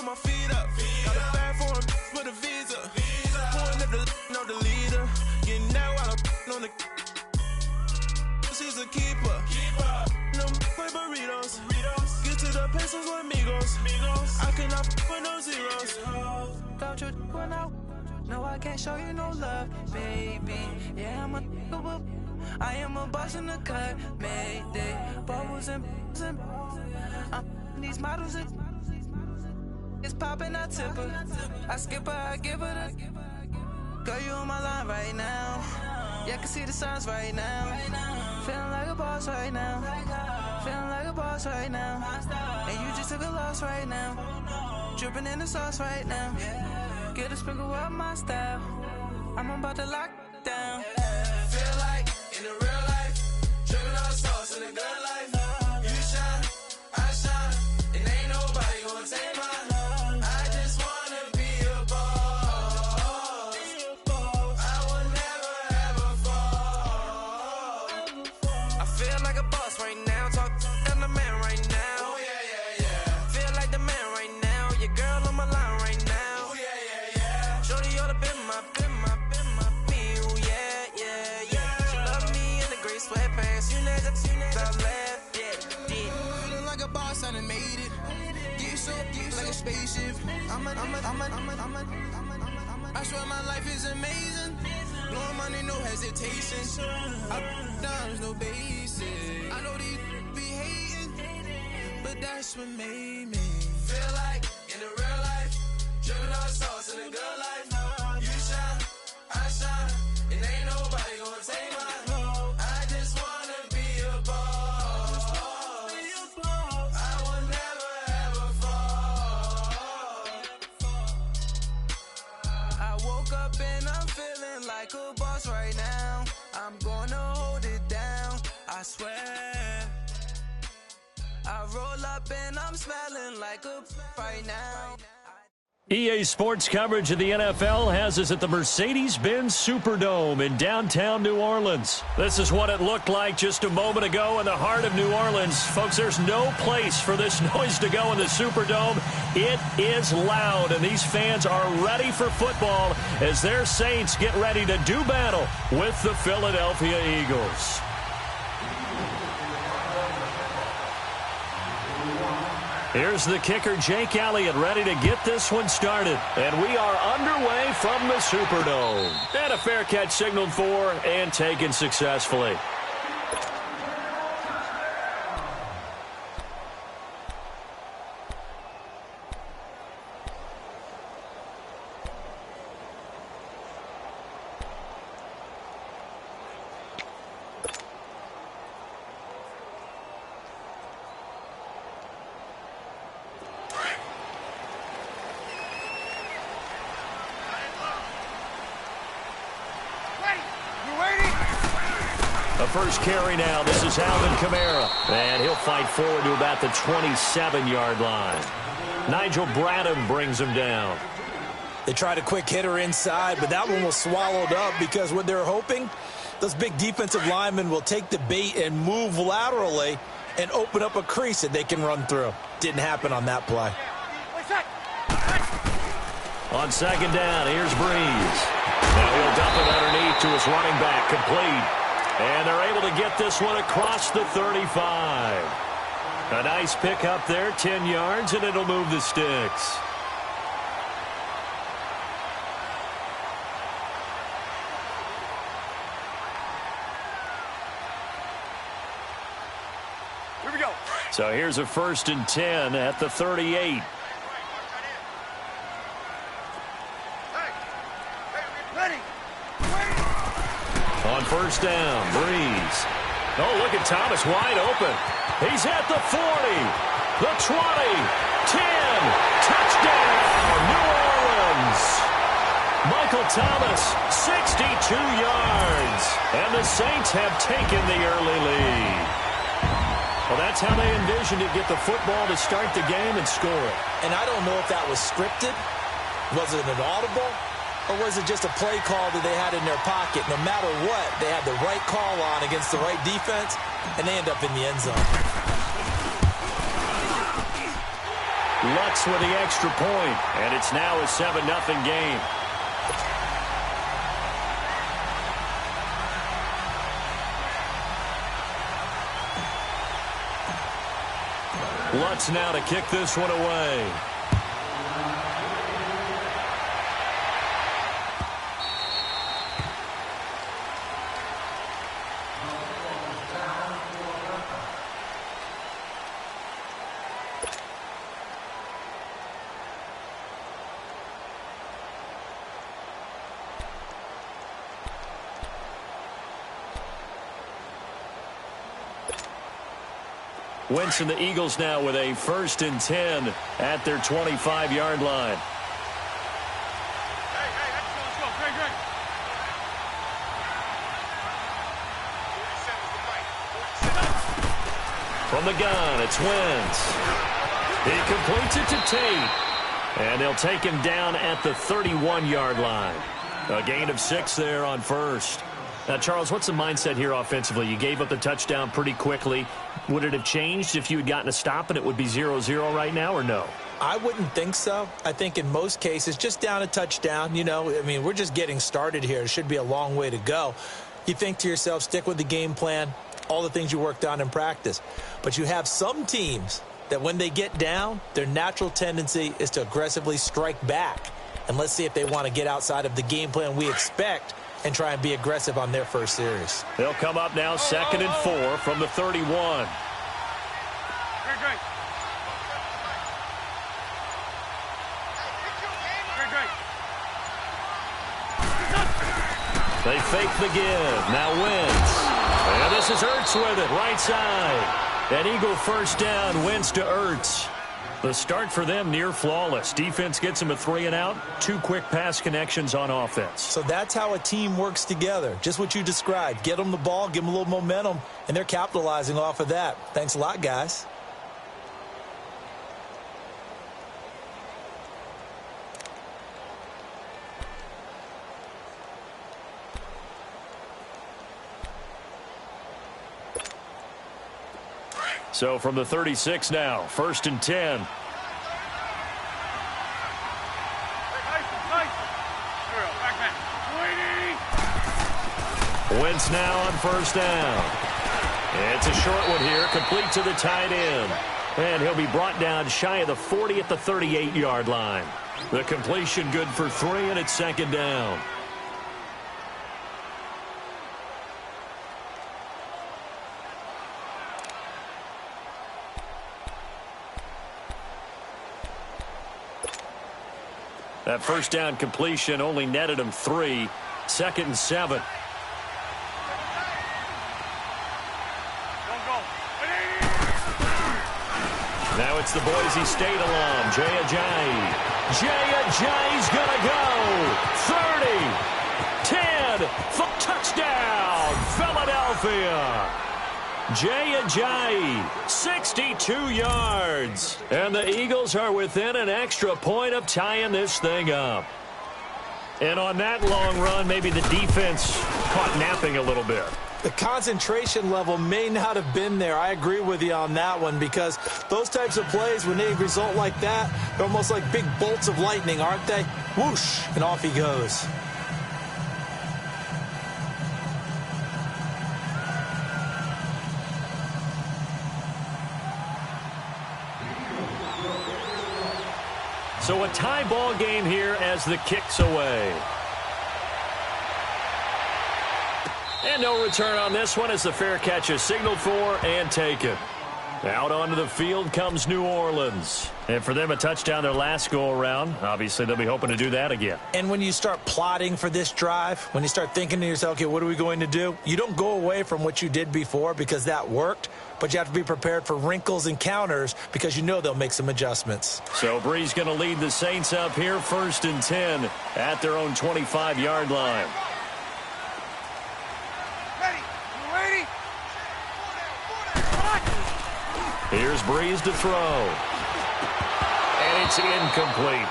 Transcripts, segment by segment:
with my feet up. Got a bag for him with a visa. Pulling up the leader. Getting that while I'm on the. She's a keeper. No play burritos. Get to the pesos with amigos. I cannot with no zeros. Don't you run out? No, I can't show you no love, baby. Yeah, I am a boss in the cut, Mayday. Bubbles and these models it's popping, I tip her. I skip her, I give her the. Girl, you on my line right now. Yeah, I can see the signs right now. Feeling like a boss right now. Feeling like a boss right now. And you just took a loss right now. Dripping in the sauce right now. Get a sprinkle up my style. I'm about to lock down. Feel like in the real life, dripping on sauce in the good life. You shine, I shine, and ain't nobody gonna take mine. I just wanna be a boss. I will never ever fall. I feel like a boss right now. Talk to the man right now. Oh yeah. Feel like the man right now. Your girl on my line right now. Oh yeah. Shorty oughta been my feel, yeah. She love me in the gray sweatpants. You know I left, yeah. Feeling like a boss, I done made it. Get so like a spaceship. I swear my life is amazing. Blowing money, no hesitation. Up, downs, no basic. I know these be hating, but that's what made me feel like in the real life, dripping on sauce in the good life. You shine, I shine, and ain't nobody gonna take mine. I just wanna be a boss. I will never ever fall. I woke up and I'm feeling like a boss right now. I'm gonna hold it down, I swear. I roll up and I'm smelling like a right now. EA Sports coverage of the NFL has us at the Mercedes-Benz Superdome in downtown New Orleans. This is what it looked like just a moment ago in the heart of New Orleans. Folks, there's no place for this noise to go in the Superdome. It is loud, and these fans are ready for football as their Saints get ready to do battle with the Philadelphia Eagles. Here's the kicker, Jake Elliott, ready to get this one started. And we are underway from the Superdome. And a fair catch signaled for and taken successfully. The first carry now. This is Alvin Kamara. And he'll fight forward to about the 27-yard line. Nigel Bradham brings him down. They tried a quick hitter inside, but that one was swallowed up because what they're hoping, those big defensive linemen will take the bait and move laterally and open up a crease that they can run through. Didn't happen on that play. On second down, here's Breeze. Now he'll dump it underneath to his running back, complete. And they're able to get this one across the 35. A nice pick up there, 10 yards, and it'll move the sticks. Here we go. So here's a 1st and 10 at the 38. On first down, Breeze. Oh, look at Thomas wide open. He's at the 40, the 20, 10. Touchdown, New Orleans. Michael Thomas, 62 yards. And the Saints have taken the early lead. Well, that's how they envisioned it, get the football to start the game and score it. And I don't know if that was scripted. Was it an audible? Or was it just a play call that they had in their pocket? No matter what, they had the right call on against the right defense, and they end up in the end zone. Lutz with the extra point, and it's now a 7-0 game. Lutz now to kick this one away. Wentz and the Eagles now with a 1st and 10 at their 25-yard line. Let's go. Greg. From the gun, it's Wentz. He completes it to Tate. And they'll take him down at the 31-yard line. A gain of 6 there on 1st. Now, Charles, what's the mindset here offensively? You gave up the touchdown pretty quickly. Would it have changed if you had gotten a stop and it would be 0-0 right now, or no? I wouldn't think so. I think in most cases, just down a touchdown, we're just getting started here. It should be a long way to go. You think to yourself, stick with the game plan, all the things you worked on in practice. But you have some teams that when they get down, their natural tendency is to aggressively strike back. And let's see if they want to get outside of the game plan we expect and try and be aggressive on their first series. They'll come up now 2nd and 4 from the 31. Great. They fake the give. Now Wentz. And this is Ertz with it, right side. An Eagle 1st down, Wentz to Ertz. The start for them near flawless. Defense gets them a 3 and out. 2 quick pass connections on offense. So that's how a team works together. Just what you described. Get them the ball, give them a little momentum, and they're capitalizing off of that. Thanks a lot, guys. So from the 36 now, 1st and 10. Wentz now on 1st down. It's a short one here, complete to the tight end. And he'll be brought down shy of the 40 at the 38-yard line. The completion good for 3, and it's 2nd down. That 1st down completion only netted him 3. 2nd and 7. Now it's the Boise State alum, Jay Ajayi. Jay Ajayi's gonna go. 30, 10, touchdown, Philadelphia. Jay Ajayi, 62 yards. And the Eagles are within an extra point of tying this thing up. And on that long run, maybe the defense caught napping a little bit. The concentration level may not have been there. I agree with you on that one, because those types of plays, when they result like that, they're almost like big bolts of lightning, aren't they? Whoosh, and off he goes. So a tie ball game here as the kick's away. And no return on this one as the fair catch is signaled for and taken. Out onto the field comes New Orleans. And for them, a touchdown their last go-around. Obviously, they'll be hoping to do that again. And when you start plotting for this drive, when you start thinking to yourself, okay, what are we going to do? You don't go away from what you did before because that worked, but you have to be prepared for wrinkles and counters because you know they'll make some adjustments. So Brees going to lead the Saints up here, 1st and 10 at their own 25-yard line. Here's Brees to throw. And it's incomplete.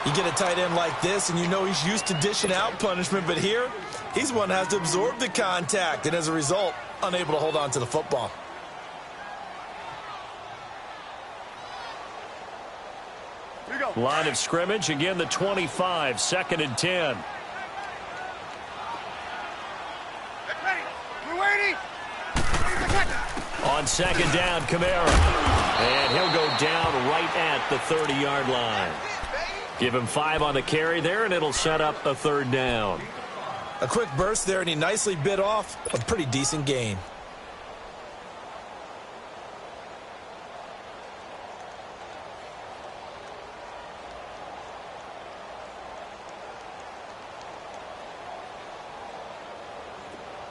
You get a tight end like this, and you know he's used to dishing out punishment, but here, he's one that has to absorb the contact, and as a result, unable to hold on to the football. Line of scrimmage, again the 25, 2nd and 10. On 2nd down, Kamara. And he'll go down right at the 30-yard line. Give him 5 on the carry there, and it'll set up a 3rd down. A quick burst there, and he nicely bit off a pretty decent gain.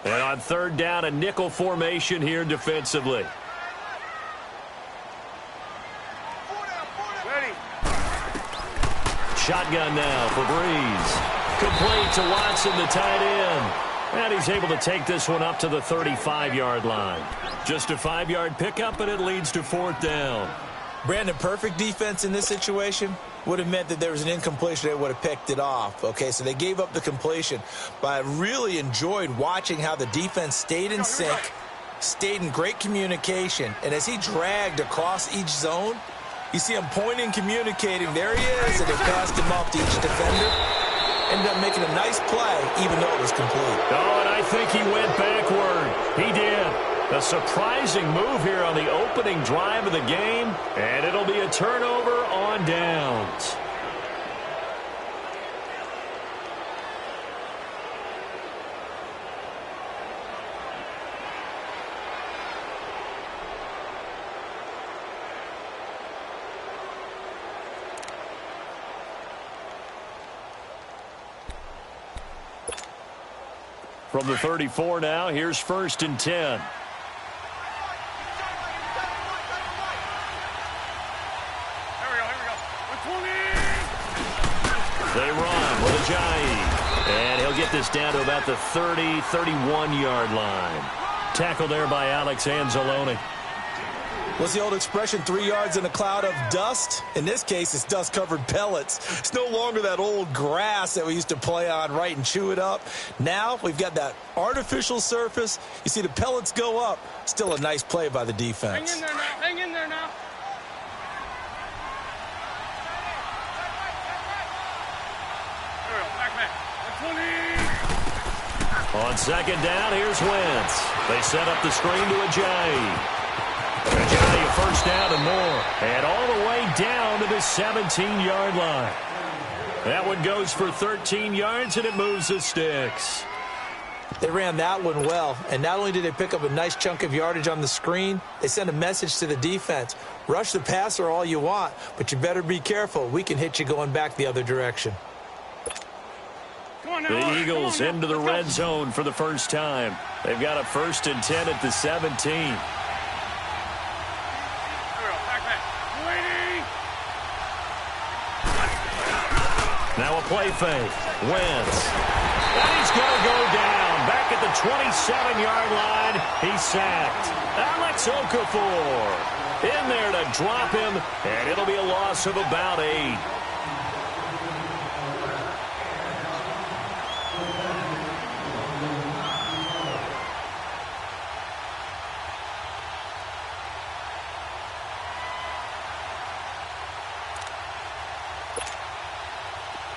And on 3rd down, a nickel formation here defensively. Shotgun now for Breeze. Complete to Watson, the tight end. And he's able to take this one up to the 35-yard line. Just a 5-yard pickup, and it leads to 4th down. Brandon, perfect defense in this situation would have meant that there was an incompletion. They would have picked it off. Okay, so they gave up the completion. But I really enjoyed watching how the defense stayed in sync, stayed in great communication. And as he dragged across each zone, you see him pointing, communicating. There he is, and they passed him off to each defender. Ended up making a nice play, even though it was complete. Oh, and I think he went backward. He did. A surprising move here on the opening drive of the game, and it'll be a turnover on downs. From the 34 now, here's 1st and 10. They run with Ajayi. And he'll get this down to about the 30, 31-yard line. Tackle there by Alex Anzalone. What's the old expression, 3 yards in a cloud of dust? In this case, it's dust-covered pellets. It's no longer that old grass that we used to play on, right, and chew it up. Now we've got that artificial surface. You see the pellets go up. Still a nice play by the defense. Hang in there now. Hang in there now. On 2nd down, here's Wentz. They set up the screen to Ajayi. Ajayi, a 1st down and more. And all the way down to the 17-yard line. That one goes for 13 yards, and it moves the sticks. They ran that one well, and not only did they pick up a nice chunk of yardage on the screen, they sent a message to the defense. Rush the passer all you want, but you better be careful. We can hit you going back the other direction. The Eagles into the red zone for the first time. They've got a 1st and 10 at the 17. Now a play fake. Wentz. And he's going to go down. Back at the 27-yard line. He's sacked. Alex Okafor in there to drop him. And it'll be a loss of about 8.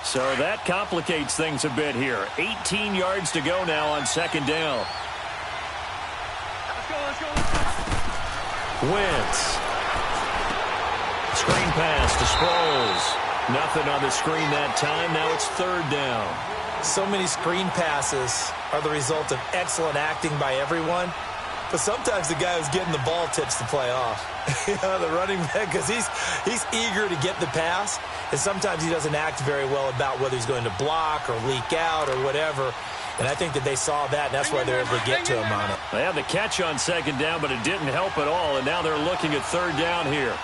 So that complicates things a bit here. 18 yards to go now on 2nd down. Let's go. Wentz. Screen pass to Sproles. Nothing on the screen that time. Now it's 3rd down. So many screen passes are the result of excellent acting by everyone. But sometimes the guy who's getting the ball tips the play off. The running back, because he's eager to get the pass, and sometimes he doesn't act very well about whether he's going to block or leak out or whatever. And I think that they saw that, and that's why they're able to get to him on it. They had the catch on 2nd down, but it didn't help at all, and now they're looking at 3rd down here.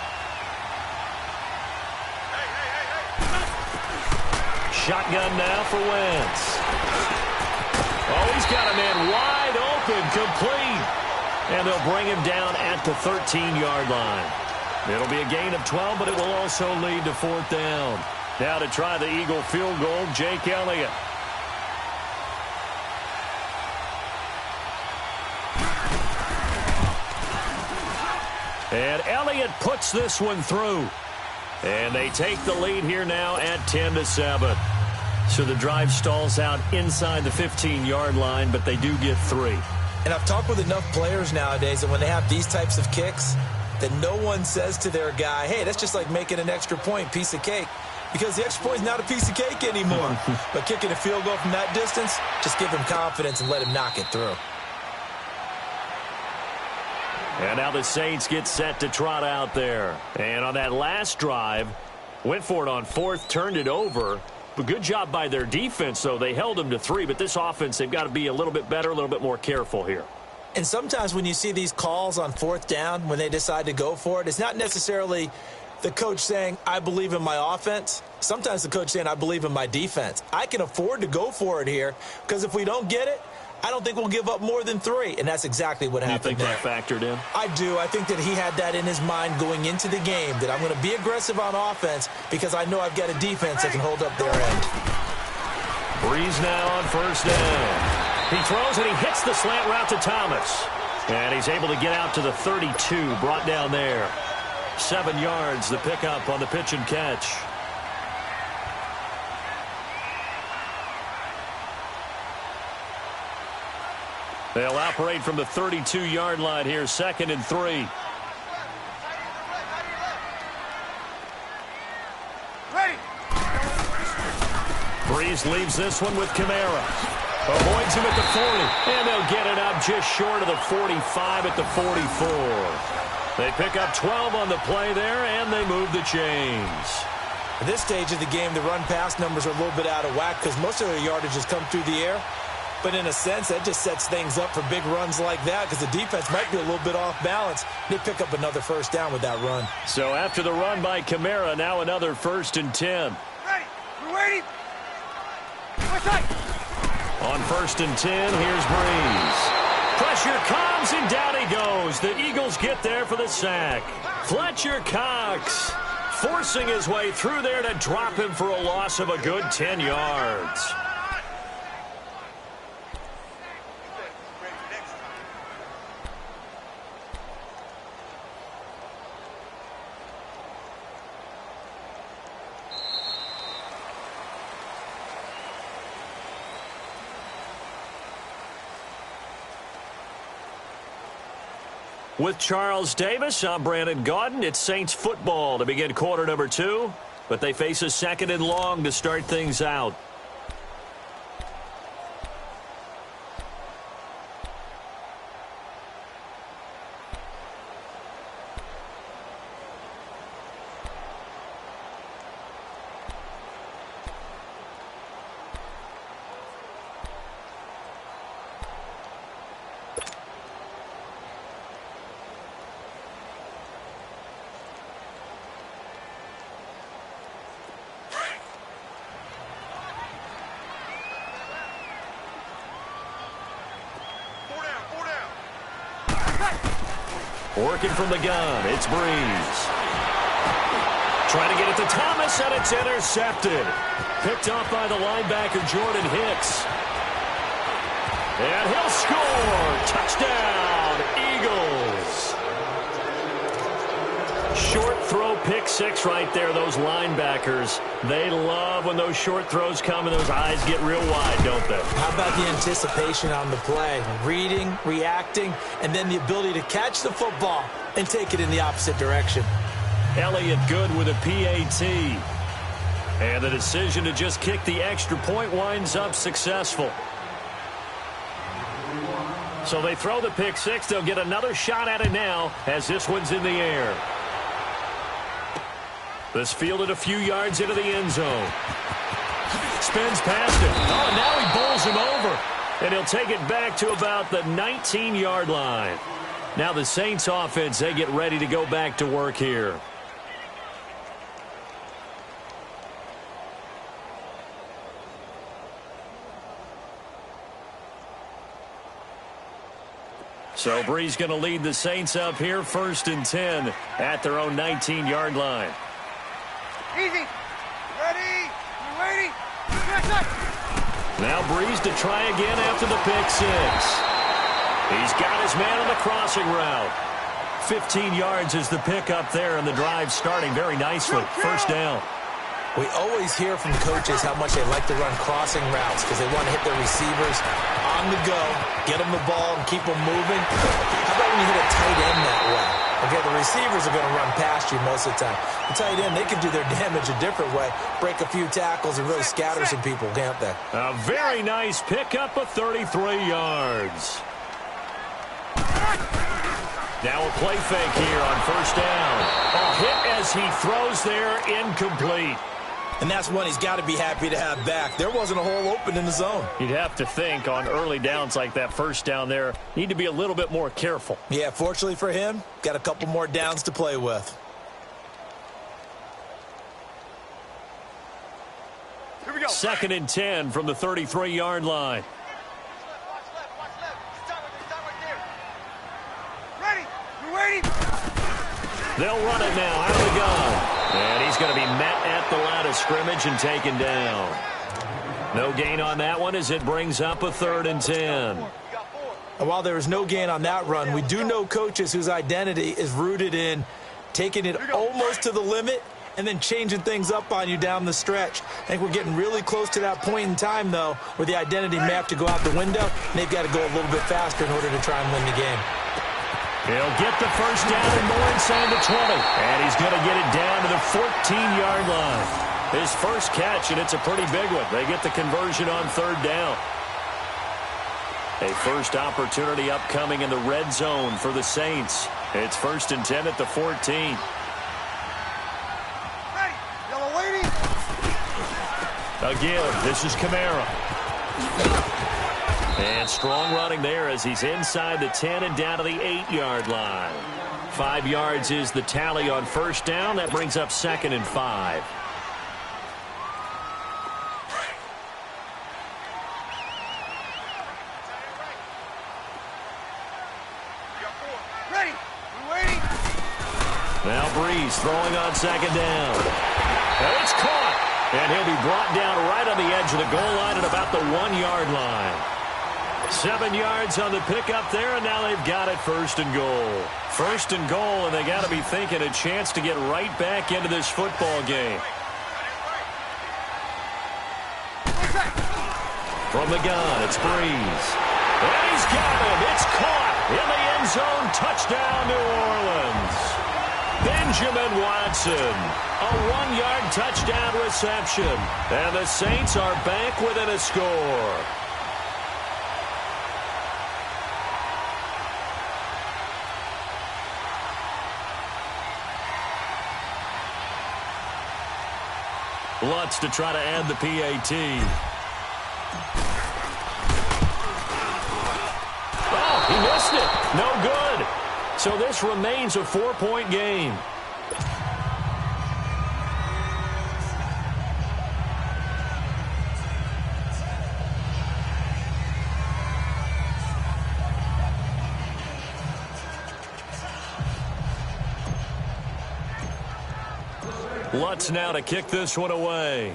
Shotgun now for Wentz. Oh, he's got a man wide open, complete. And they'll bring him down at the 13-yard line. It'll be a gain of 12, but it will also lead to 4th down. Now to try the Eagle field goal, Jake Elliott. And Elliott puts this one through. And they take the lead here now at 10-7. So the drive stalls out inside the 15-yard line, but they do get 3. And I've talked with enough players nowadays that when they have these types of kicks, that no one says to their guy, hey, that's just like making an extra point, piece of cake. Because the extra point is not a piece of cake anymore. But kicking a field goal from that distance, just give him confidence and let him knock it through. And now the Saints get set to trot out there. And on that last drive, went for it on 4th, turned it over. But good job by their defense, though. They held them to 3, but this offense, they've got to be a little bit better, a little bit more careful here. And sometimes when you see these calls on 4th down, when they decide to go for it, it's not necessarily the coach saying, I believe in my offense. Sometimes the coach saying, I believe in my defense. I can afford to go for it here because if we don't get it, I don't think we'll give up more than 3. And that's exactly what happened there. You think that factored in? I do. I think that he had that in his mind going into the game, that I'm going to be aggressive on offense because I know I've got a defense that can hold up their end. Breeze now on 1st down. He throws and he hits the slant route to Thomas. And he's able to get out to the 32, brought down there. 7 yards, the pickup on the pitch and catch. They'll operate from the 32-yard line here, 2nd and 3. Ready. Breeze leaves this one with Kamara. Avoids him at the 40, and they'll get it up just short of the 45 at the 44. They pick up 12 on the play there, and they move the chains. At this stage of the game, the run-pass numbers are a little bit out of whack because most of their yardage has come through the air. But in a sense, that just sets things up for big runs like that because the defense might be a little bit off balance. They pick up another 1st down with that run. So after the run by Kamara, now another 1st and 10. Ready. We're waiting. On 1st and 10, here's Breeze. Pressure comes, and down he goes. The Eagles get there for the sack. Fletcher Cox forcing his way through there to drop him for a loss of a good 10 yards. With Charles Davis, I'm Brandon Gaudin. It's Saints football to begin quarter number 2, but they face a 2nd and long to start things out. Working from the gun, it's Breeze. Trying to get it to Thomas, and it's intercepted. Picked off by the linebacker, Jordan Hicks. And he'll score. Touchdown, Eagles. Short throw, pick 6 right there. Those linebackers, they love when those short throws come and those eyes get real wide, don't they? How about the anticipation on the play? Reading, reacting, and then the ability to catch the football and take it in the opposite direction. Elliott Good with a PAT. And the decision to just kick the extra point winds up successful. So they throw the pick 6. They'll get another shot at it now as this one's in the air. This fielded a few yards into the end zone. Spins past it. Oh, and now he bowls him over. And he'll take it back to about the 19-yard line. Now the Saints offense, they get ready to go back to work here. So Breeze going to lead the Saints up here, 1st and 10 at their own 19-yard line. Easy. Ready. We're waiting. Now Breeze to try again after the pick 6. He's got his man on the crossing route. 15 yards is the pickup there, and the drive starting very nicely. First down. We always hear from coaches how much they like to run crossing routes because they want to hit their receivers on the go, get them the ball, and keep them moving. How about when you hit a tight end that way? Okay, the receivers are going to run past you most of the time. The tight end, they can do their damage a different way, break a few tackles, and really scatter some people, can't they? A very nice pickup of 33 yards. Now a play fake here on first down. A hit as he throws there, incomplete. And that's one he's got to be happy to have back. There wasn't a hole open in the zone. You'd have to think on early downs like that first down there, need to be a little bit more careful. Yeah, fortunately for him, got a couple more downs to play with. Here we go. 2nd and 10 from the 33-yard line. Watch left. Stop right there. Ready. We're waiting. They'll run it now out of the gun. And he's going to be met at the line of scrimmage and taken down. No gain on that one as it brings up a 3rd and 10. And while there is no gain on that run, we do know coaches whose identity is rooted in taking it almost to the limit and then changing things up on you down the stretch. I think we're getting really close to that point in time, though, where the identity may have to go out the window, and they've got to go a little bit faster in order to try and win the game. He'll get the first down and more inside the 20. And he's going to get it down to the 14-yard line. His first catch, and it's a pretty big one. They get the conversion on 3rd down. A first opportunity upcoming in the red zone for the Saints. It's 1st and 10 at the 14. Ready. Yellow lady. Again, this is Kamara. And strong running there as he's inside the 10 and down to the 8-yard line. 5 yards is the tally on first down. That brings up 2nd and 5. Ready. We're waiting. Now Breeze throwing on 2nd down. And it's caught. And he'll be brought down right on the edge of the goal line at about the 1-yard line. 7 yards on the pickup there, and now they've got it 1st and goal. 1st and goal, and they got to be thinking a chance to get right back into this football game. From the gun, it's Breeze. And he's got it. It's caught in the end zone. Touchdown, New Orleans. Benjamin Watson, a 1-yard touchdown reception. And the Saints are back within a score. Lutz to try to add the PAT. Oh, he missed it. No good. So this remains a 4-point game. Lutz now to kick this one away.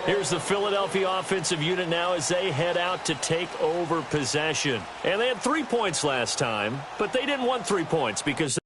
Here's the Philadelphia offensive unit now as they head out to take over possession. And they had 3 points last time, but they didn't want 3 points because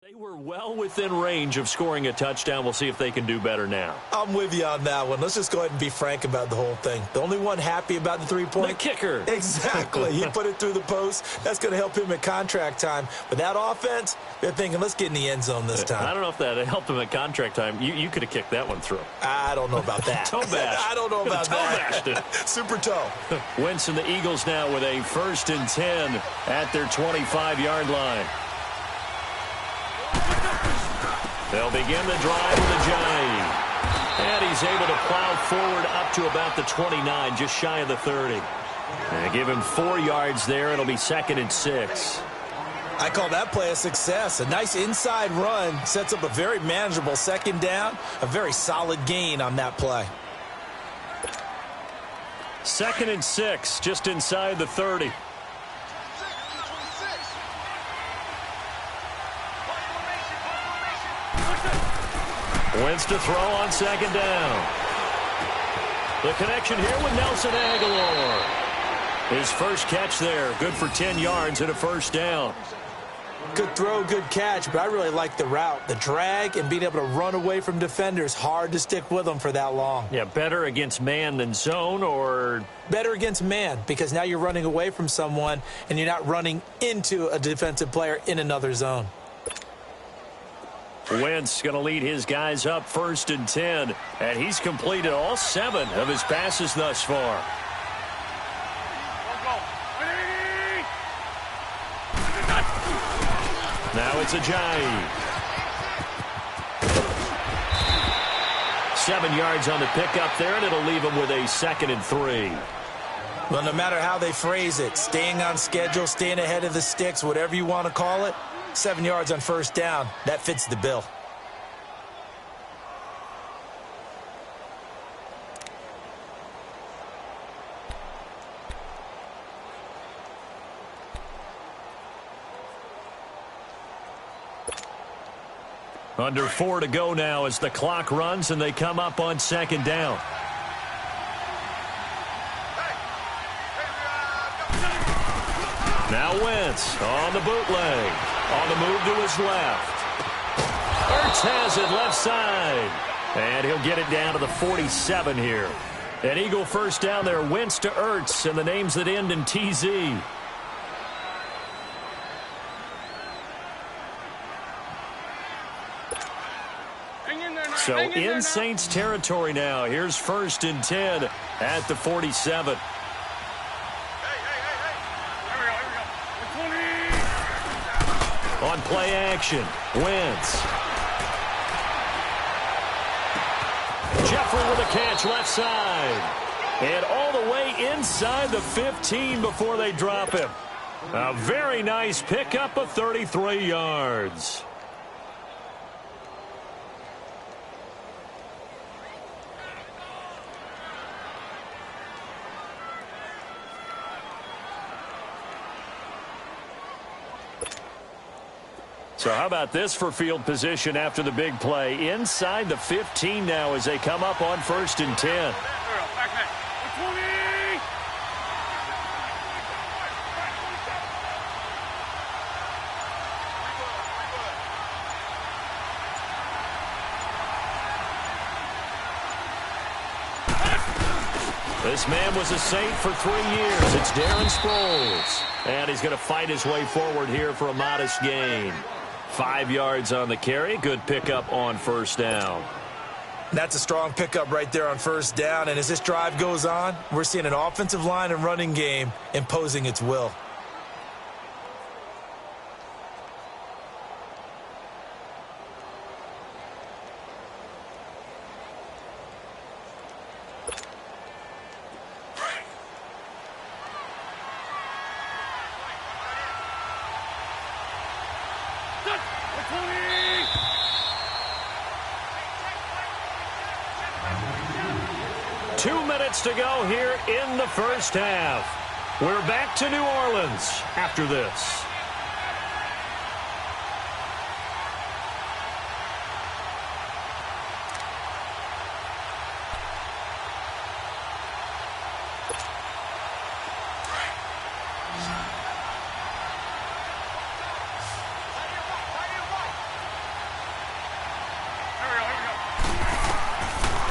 They were well within range of scoring a touchdown. We'll see if they can do better now. I'm with you on that one. Let's just go ahead and be frank about the whole thing. The only one happy about the three-point? The kicker. Exactly. He put it through the post. That's going to help him at contract time. But that offense, they're thinking, let's get in the end zone this time. I don't know if that helped him at contract time. You could have kicked that one through. I don't know about that. Toe bash. I don't know about toe that. Bashed it. Super toe. Wentz and the Eagles now with a 1st and 10 at their 25-yard line. They'll begin the drive with a jive. And he's able to plow forward up to about the 29, just shy of the 30. And give him 4 yards there. It'll be 2nd and 6. I call that play a success. A nice inside run sets up a very manageable 2nd down. A very solid gain on that play. 2nd and 6, just inside the 30. Wentz to throw on 2nd down. The connection here with Nelson Agholor. His first catch there, good for 10 yards and a 1st down. Good throw, good catch, but I really like the route. The drag and being able to run away from defenders, hard to stick with them for that long. Yeah, better against man than zone, or? Better against man, because now you're running away from someone and you're not running into a defensive player in another zone. Wentz going to lead his guys up 1st and 10, and he's completed all 7 of his passes thus far. Now it's a jive. 7 yards on the pickup there, and it'll leave him with a 2nd and 3. Well, no matter how they phrase it, staying on schedule, staying ahead of the sticks, whatever you want to call it, 7 yards on 1st down, that fits the bill. Under 4 to go now as the clock runs and they come up on 2nd down. Now Wentz on the bootleg. On the move to his left. Ertz has it left side. And he'll get it down to the 47 here. An Eagle 1st down there. Wentz to Ertz and the names that end in TZ. So in Saints territory now. Here's 1st and 10 at the 47. On play action, Wentz. Jeffrey with a catch left side. And all the way inside the 15 before they drop him. A very nice pickup of 33 yards. So how about this for field position after the big play? Inside the 15 now as they come up on 1st and 10. This man was a Saint for 3 years. It's Darren Sproles. And he's going to fight his way forward here for a modest gain. 5 yards on the carry. Good pickup on 1st down. That's a strong pickup right there on 1st down. And as this drive goes on, we're seeing an offensive line and running game imposing its will. To go here in the 1st half. We're back to New Orleans after this.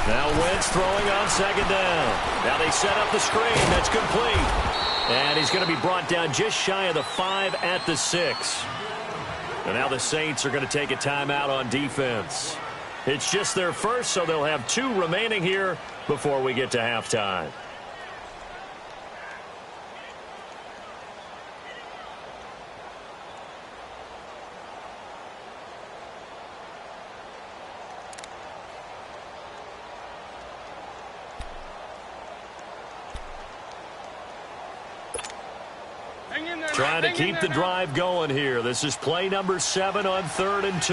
Now Wentz throwing on second down. Now they set up the screen. That's complete. And he's going to be brought down just shy of the 5 at the 6. And now the Saints are going to take a timeout on defense. It's just their first, so they'll have 2 remaining here before we get to halftime. Trying to keep the drive going here. This is play number 7 on 3rd and 2.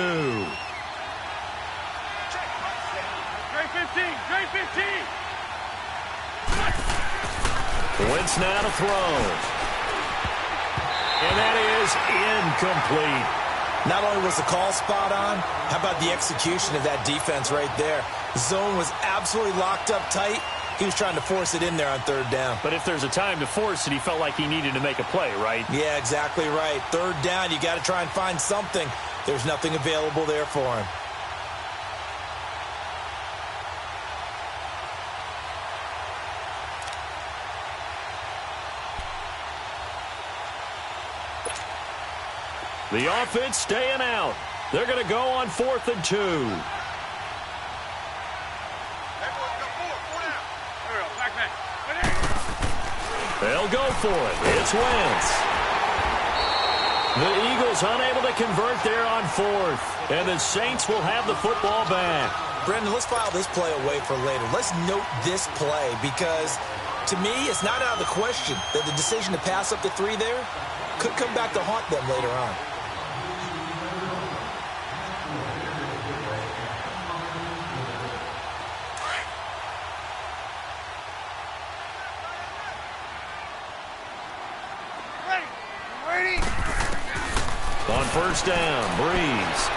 Trey 15. Trey 15. Wentz now to throw. And that is incomplete. Not only was the call spot on, how about the execution of that defense right there? The zone was absolutely locked up tight. He was trying to force it in there on 3rd down. But if there's a time to force it, he felt like he needed to make a play, right? Yeah, exactly right. 3rd down, you got to try and find something. There's nothing available there for him. The offense staying out. They're going to go on 4th and 2. They'll go for it. It's Wentz. The Eagles unable to convert there on 4th. And the Saints will have the football back. Brendan, let's file this play away for later. Let's note this play because, to me, it's not out of the question that the decision to pass up the 3 there could come back to haunt them later on. On 1st down, Breeze.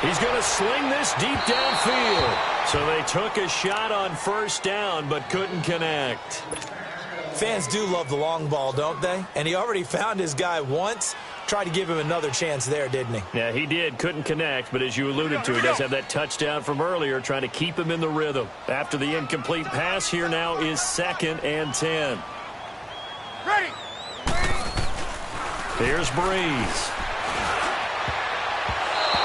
He's going to sling this deep downfield. So they took a shot on 1st down but couldn't connect. Fans do love the long ball, don't they? And he already found his guy once. Tried to give him another chance there, didn't he? Yeah, he did. Couldn't connect, but as you alluded to, he does have that touchdown from earlier, trying to keep him in the rhythm. After the incomplete pass, here now is 2nd and 10. Ready. Here's Breeze.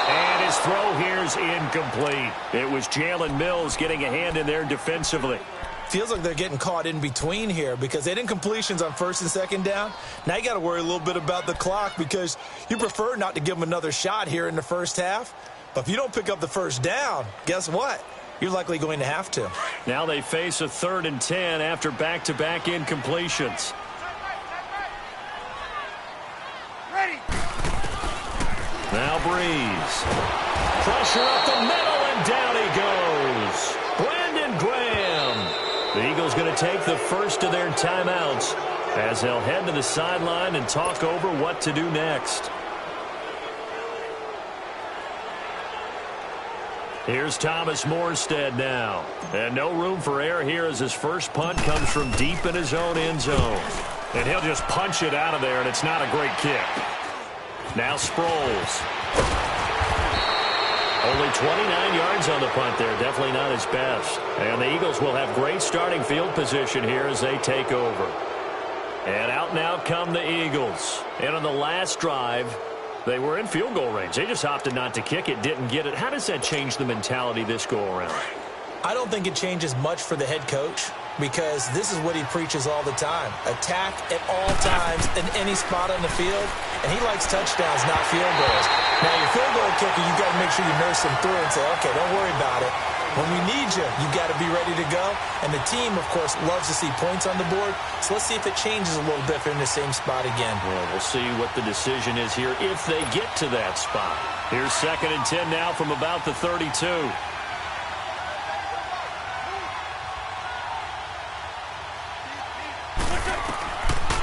And his throw here's incomplete. It was Jalen Mills getting a hand in there defensively. Feels like they're getting caught in between here because they didn't completions on 1st and 2nd down. Now you got to worry a little bit about the clock because you prefer not to give them another shot here in the 1st half. But if you don't pick up the 1st down, guess what? You're likely going to have to. Now they face a 3rd and 10 after back-to-back incompletions. Ready. Now Breeze. Pressure up the middle, and down he goes. Brandon Graham. The Eagles going to take the first of their timeouts as they'll head to the sideline and talk over what to do next. Here's Thomas Morstead now. And no room for error here as his first punt comes from deep in his own end zone. And he'll just punch it out of there, and it's not a great kick. Now Sproles. Only 29 yards on the punt there. Definitely not his best. And the Eagles will have great starting field position here as they take over. And out now come the Eagles. And on the last drive, they were in field goal range. They just opted not to kick it, didn't get it. How does that change the mentality this go around? I don't think it changes much for the head coach because this is what he preaches all the time. Attack at all times in any spot on the field, and he likes touchdowns, not field goals. Now, your field goal kicker, you've got to make sure you nurse him through and say, okay, don't worry about it. When we need you, you've got to be ready to go. And the team, of course, loves to see points on the board. So let's see if it changes a little bit if they're in the same spot again. Well, we'll see what the decision is here if they get to that spot. Here's 2nd and 10 now from about the 32.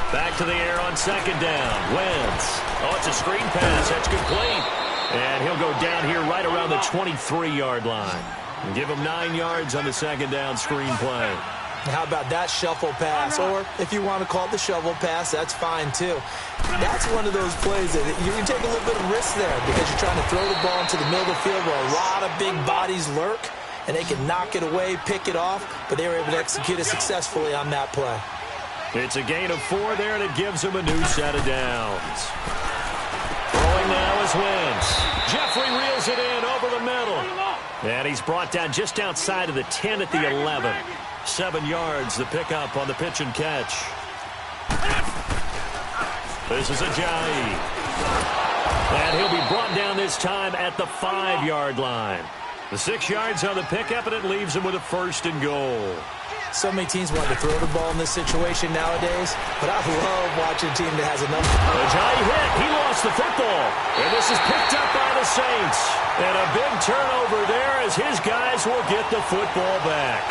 Back to the air on 2nd down. Wentz. Oh, it's a screen pass. That's complete. And he'll go down here right around the 23-yard line. And give him 9 yards on the 2nd down screen play. How about that shuffle pass? Or if you want to call it the shovel pass, that's fine too. That's one of those plays that you can take a little bit of risk there because you're trying to throw the ball into the middle of the field where a lot of big bodies lurk. and they can knock it away, pick it off, but they were able to execute it successfully on that play. It's a gain of 4 there, and it gives them a new set of downs. Throwing now is Wentz. Jeffrey reels it in over the middle. And he's brought down just outside of the 10 at the 11. 7 yards, the pickup on the pitch and catch. This is Ajayi. And he'll be brought down this time at the 5-yard line. The 6 yards on the pickup, and it leaves him with a 1st and goal. So many teams want to throw the ball in this situation nowadays, but I love watching a team that has enough. Ajayi hit. He lost the football. And this is picked up by the Saints. And a big turnover there as his guys will get the football back.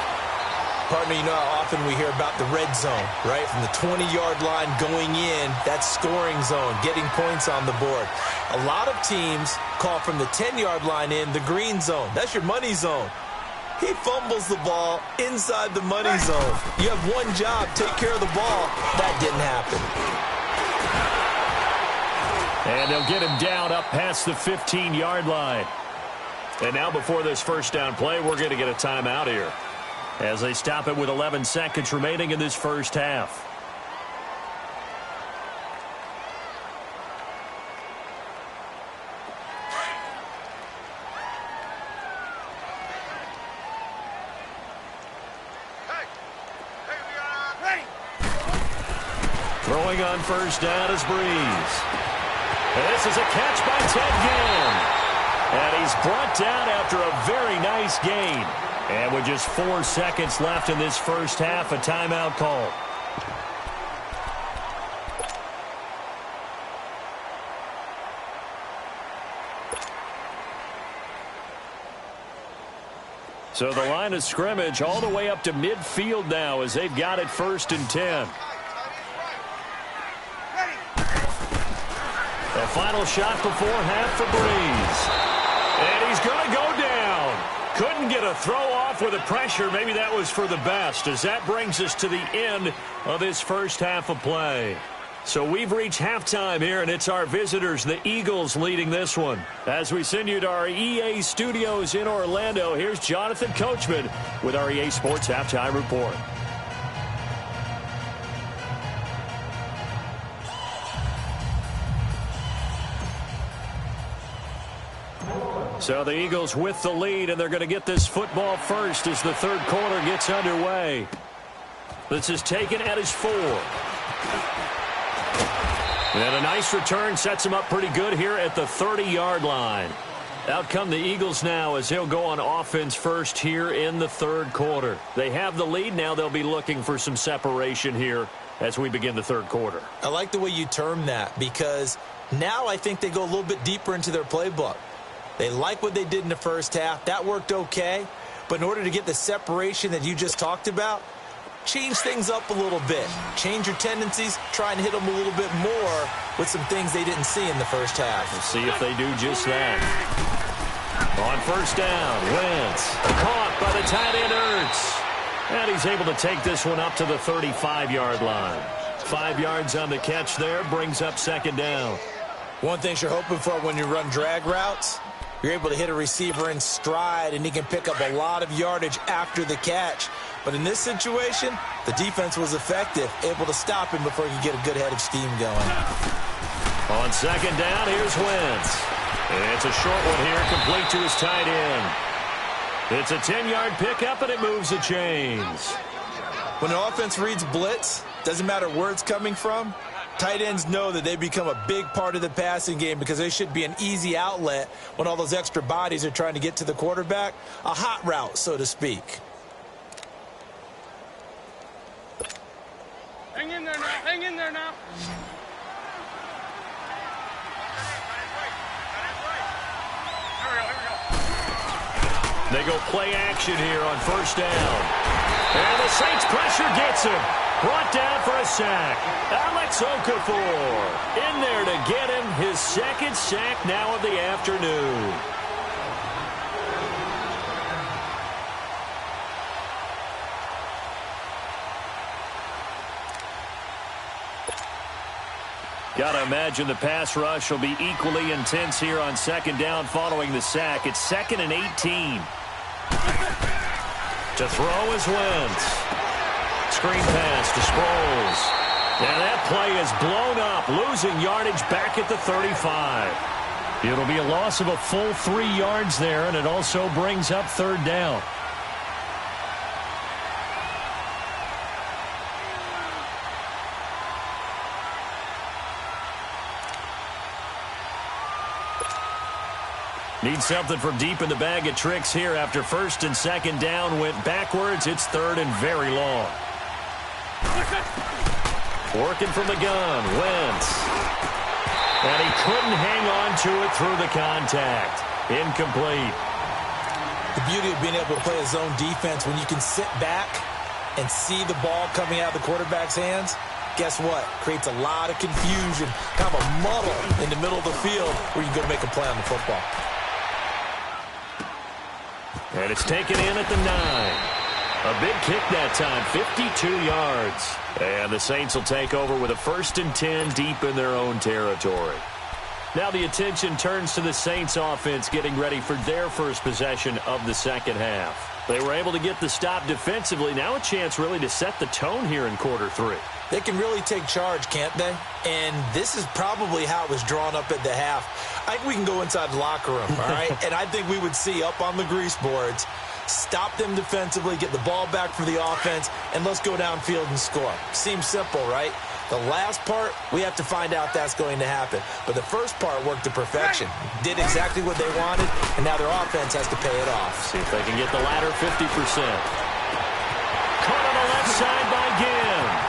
Partner, you know how often we hear about the red zone, right? From the 20-yard line going in, that scoring zone, getting points on the board. A lot of teams call from the 10-yard line in the green zone. That's your money zone. He fumbles the ball inside the money zone. You have one job, take care of the ball. That didn't happen. And they'll get him down up past the 15-yard line. And now before this first down play, we're going to get a timeout here, as they stop it with 11 seconds remaining in this first half. Throwing on first down is Breeze. And this is a catch by Ted Ginn. And he's brought down after a very nice gain. And with just 4 seconds left in this first half, a timeout call. So the line of scrimmage all the way up to midfield now as they've got it 1st and 10. The final shot before half for Breeze. And he's going to go down. Couldn't get a throw off with the pressure. Maybe that was for the best, as that brings us to the end of this first half of play. So we've reached halftime here, and it's our visitors, the Eagles, leading this one. As we send you to our EA studios in Orlando, here's Jonathan Coachman with our EA Sports Halftime Report. So the Eagles with the lead, and they're going to get this football first as the third quarter gets underway. This is taken at his 4. And a nice return sets him up pretty good here at the 30-yard line. Out come the Eagles now as they'll go on offense first here in the third quarter. They have the lead. Now they'll be looking for some separation here as we begin the third quarter. I like the way you term that, because now I think they go a little bit deeper into their playbook. They like what they did in the first half. That worked okay. But in order to get the separation that you just talked about, change things up a little bit. Change your tendencies. Try and hit them a little bit more with some things they didn't see in the first half. We'll see if they do just that. On first down, Wentz caught by the tight end Ertz. And he's able to take this one up to the 35-yard line. 5 yards on the catch there brings up second down. One thing you're hoping for when you run drag routes, you're able to hit a receiver in stride, and he can pick up a lot of yardage after the catch. But in this situation, the defense was effective, able to stop him before he could get a good head of steam going. On second down, here's Wentz. And it's a short one here, complete to his tight end. It's a 10-yard pickup, and it moves the chains. When the offense reads blitz, doesn't matter where it's coming from, tight ends know that they become a big part of the passing game because they should be an easy outlet when all those extra bodies are trying to get to the quarterback. A hot route, so to speak. Hang in there now. Hang in there now. They go play action here on first down. And the Saints pressure gets him. Brought down for a sack. Alex Okafor in there to get him his second sack now of the afternoon. Got to imagine the pass rush will be equally intense here on second down following the sack. It's 2nd and 18. To throw is Wentz. Screen pass to Sproles. And that play is blown up, losing yardage back at the 35. It'll be a loss of a full 3 yards there, and it also brings up third down. Need something from deep in the bag of tricks here after first and second down went backwards. It's third and very long. Working from the gun, Wentz. And he couldn't hang on to it through the contact. Incomplete. The beauty of being able to play a zone defense, when you can sit back and see the ball coming out of the quarterback's hands, guess what? Creates a lot of confusion, kind of a muddle in the middle of the field where you can go make a play on the football. And it's taken in at the 9. A big kick that time, 52 yards. And the Saints will take over with a 1st and 10 deep in their own territory. Now the attention turns to the Saints offense getting ready for their first possession of the second half. They were able to get the stop defensively. Now a chance really to set the tone here in quarter 3. They can really take charge, can't they? And this is probably how it was drawn up at the half. I think we can go inside the locker room, all right? And I think we would see up on the grease boards, stop them defensively, get the ball back for the offense, and let's go downfield and score. Seems simple, right? The last part, we have to find out that's going to happen. But the first part worked to perfection. Did exactly what they wanted, and now their offense has to pay it off. See if they can get the latter 50%. Caught on the left side by Ginn.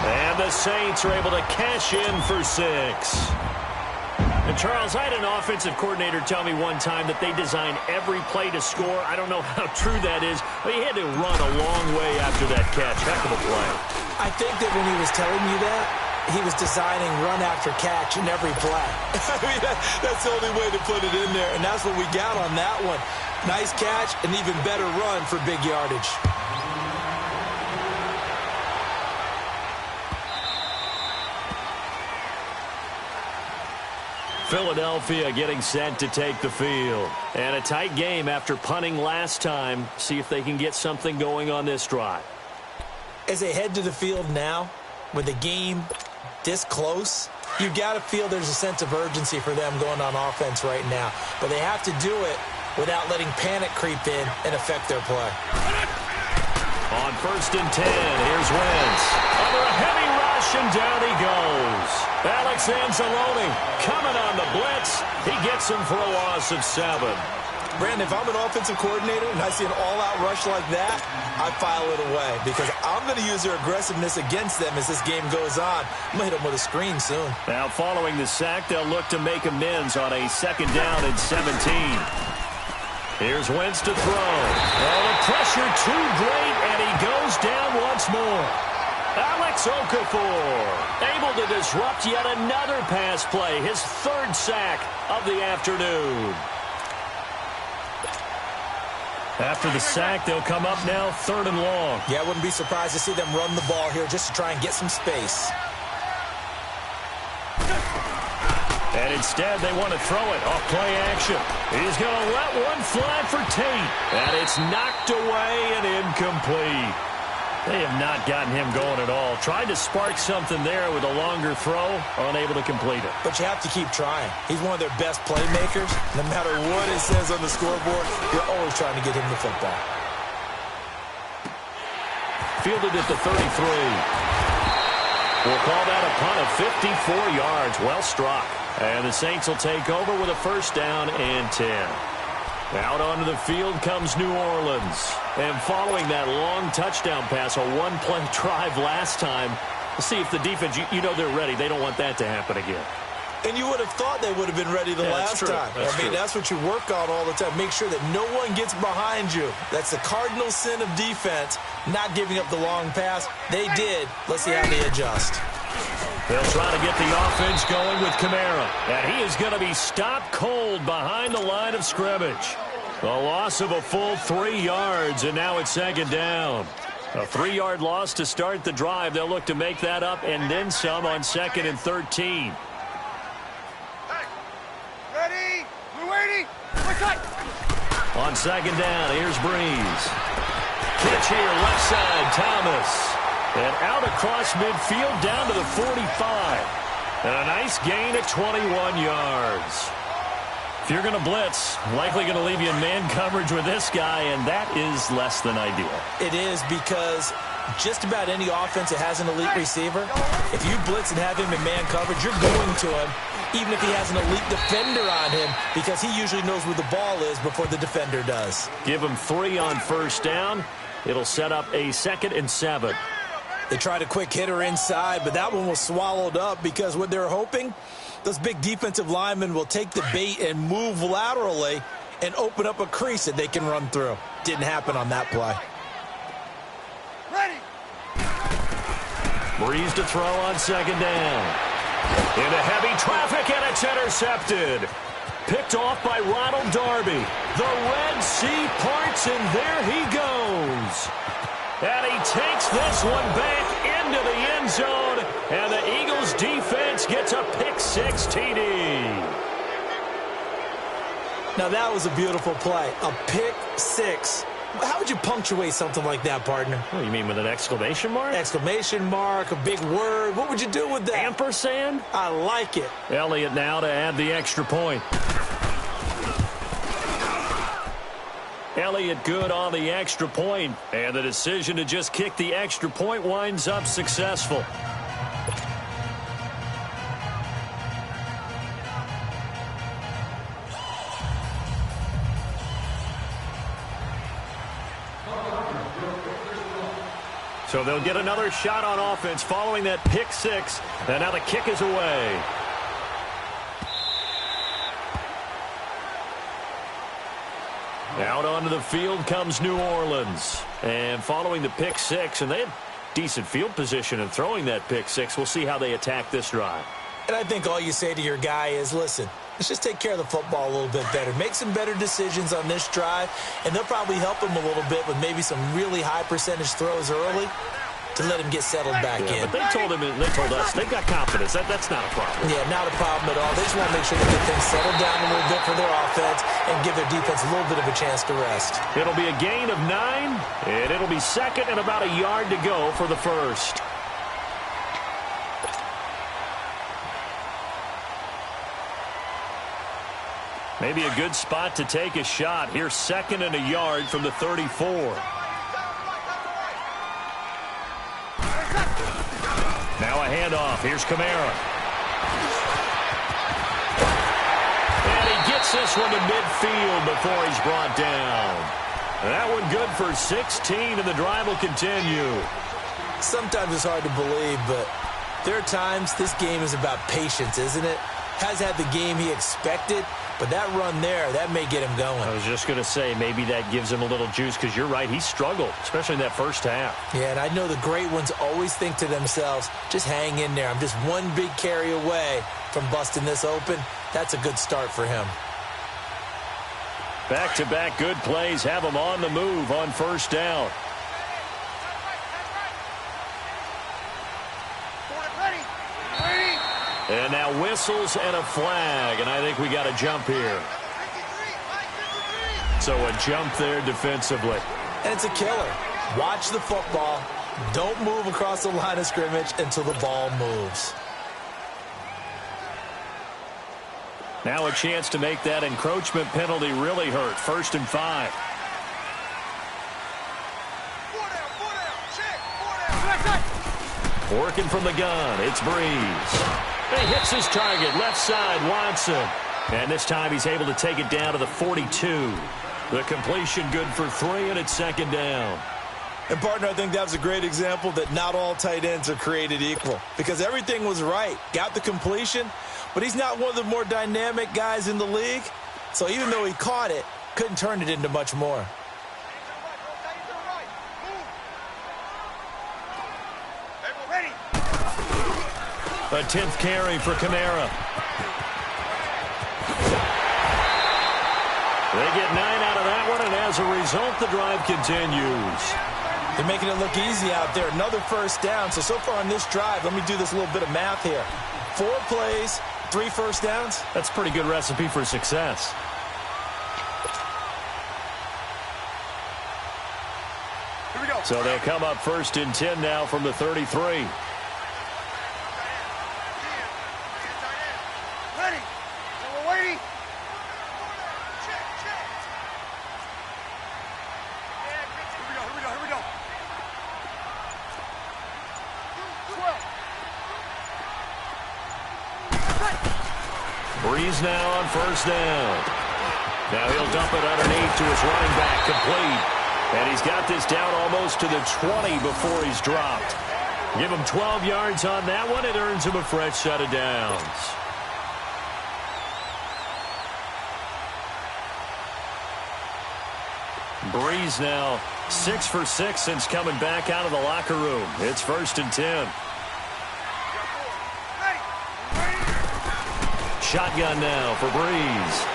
And the Saints are able to cash in for 6. And, Charles, I had an offensive coordinator tell me one time that they design every play to score. I don't know how true that is, but he had to run a long way after that catch. Heck of a play. I think that when he was telling you that, he was designing run after catch in every play. I mean, that's the only way to put it in there, and that's what we got on that one. Nice catch, an even better run for big yardage. Philadelphia getting set to take the field. And a tight game after punting last time. See if they can get something going on this drive. As they head to the field now, with the game this close, you've got to feel there's a sense of urgency for them going on offense right now. But they have to do it without letting panic creep in and affect their play. On 1st and 10, here's Wentz. Under a heavy rush, and down he goes. Alex Anzalone coming on the blitz. He gets him for a loss of 7. Brandon, if I'm an offensive coordinator and I see an all-out rush like that, I file it away because I'm going to use their aggressiveness against them as this game goes on. I'm going to hit them with a screen soon. Now, following the sack, they'll look to make amends on a 2nd down and 17. Here's Wentz to throw. Oh, the pressure too great, and he goes down once more. Alex Okafor able to disrupt yet another pass play, his 3rd sack of the afternoon. After the sack, they'll come up now 3rd and long. Yeah, I wouldn't be surprised to see them run the ball here just to try and get some space. And instead, they want to throw it off play action. He's going to let one fly for Tate. And it's knocked away and incomplete. They have not gotten him going at all. Tried to spark something there with a longer throw, unable to complete it. But you have to keep trying. He's one of their best playmakers. No matter what it says on the scoreboard, you're always trying to get him the football. Fielded at the 33. We'll call that a punt of 54 yards. Well struck. And the Saints will take over with a 1st down and 10. Out onto the field comes New Orleans. And following that long touchdown pass, a 1-play drive last time, let's see if the defense, you know they're ready. They don't want that to happen again. And you would have thought they would have been ready the last time. That's what you work on all the time. Make sure that no one gets behind you. That's the cardinal sin of defense, not giving up the long pass. They did. Let's see how they adjust. They'll try to get the offense going with Kamara. And he is going to be stopped cold behind the line of scrimmage. A loss of a full 3 yards, and now it's 2nd down. A 3-yard loss to start the drive. They'll look to make that up and then some on 2nd and 13. Hey, ready? We're waiting. On 2nd down, here's Breeze. Pitch here, left side, Thomas. And out across midfield down to the 45. And a nice gain at 21 yards. If you're going to blitz, likely going to leave you in man coverage with this guy, and that is less than ideal. It is, because just about any offense that has an elite receiver, if you blitz and have him in man coverage, you're going to him, even if he has an elite defender on him, because he usually knows where the ball is before the defender does. Give him 3 on 1st down. It'll set up a 2nd and 7. They tried a quick hitter inside, but that one was swallowed up because what they're hoping, those big defensive linemen will take the bait and move laterally and open up a crease that they can run through. Didn't happen on that play. Ready. Breeze to throw on 2nd down. Into heavy traffic, and it's intercepted. Picked off by Ronald Darby. The Red Sea parts, and there he goes. And he takes this one back into the end zone, and the Eagles defense gets a pick-6 TD. Now that was a beautiful play, a pick-6. How would you punctuate something like that, partner? Oh, you mean with an exclamation mark? Exclamation mark, a big word. What would you do with that? Ampersand? I like it. Elliott now to add the extra point. Elliott good on the extra point, and the decision to just kick the extra point winds up successful. So they'll get another shot on offense following that pick-6, and now the kick is away. Out onto the field comes New Orleans. And following the pick-6, and they had decent field position in throwing that pick-6. We'll see how they attack this drive. And I think all you say to your guy is, listen, let's just take care of the football a little bit better. Make some better decisions on this drive, and they'll probably help him a little bit with maybe some really high percentage throws early to let him get settled back in. But they told us they've got confidence. That's not a problem. Yeah, not a problem at all. They just want to make sure they get things settled down a little bit for their offense and give their defense a little bit of a chance to rest. It'll be a gain of 9, and it'll be 2nd and about a yard to go for the 1st. Maybe a good spot to take a shot. Here's 2nd and a yard from the 34. Now a handoff. Here's Kamara. And he gets this one to midfield before he's brought down. That one good for 16, and the drive will continue. Sometimes it's hard to believe, but there are times this game is about patience, isn't it? Has had the game he expected, but that run there, that may get him going. I was just going to say, maybe that gives him a little juice, because you're right, he struggled, especially in that first half. Yeah, and I know the great ones always think to themselves, just hang in there. I'm just one big carry away from busting this open. That's a good start for him. Back-to-back good plays have him on the move on 1st down. And now whistles and a flag, and I think we got a jump here. So a jump there defensively. And it's a killer. Watch the football. Don't move across the line of scrimmage until the ball moves. Now a chance to make that encroachment penalty really hurt. 1st and 5. Working from the gun, it's Breeze. And he hits his target, left side, Watson. And this time he's able to take it down to the 42. The completion good for 3, and it's 2nd down. And, partner, I think that was a great example that not all tight ends are created equal, because everything was right. Got the completion, but he's not one of the more dynamic guys in the league. So even though he caught it, couldn't turn it into much more. A 10th carry for Kamara. They get 9 out of that one, and as a result, the drive continues. They're making it look easy out there. Another first down. So far on this drive, let me do this little bit of math here. 4 plays, 3 first downs. That's a pretty good recipe for success. Here we go. So they'll come up 1st and 10 now from the 33. Ready. So we're waiting. Here we go. 12. Breeze now on 1st down. Now he'll dump it underneath to his running back, complete. And he's got this down almost to the 20 before he's dropped. Give him 12 yards on that one. It earns him a fresh set of downs. Breeze now 6 for 6 since coming back out of the locker room. It's 1st and 10. Shotgun now for Breeze.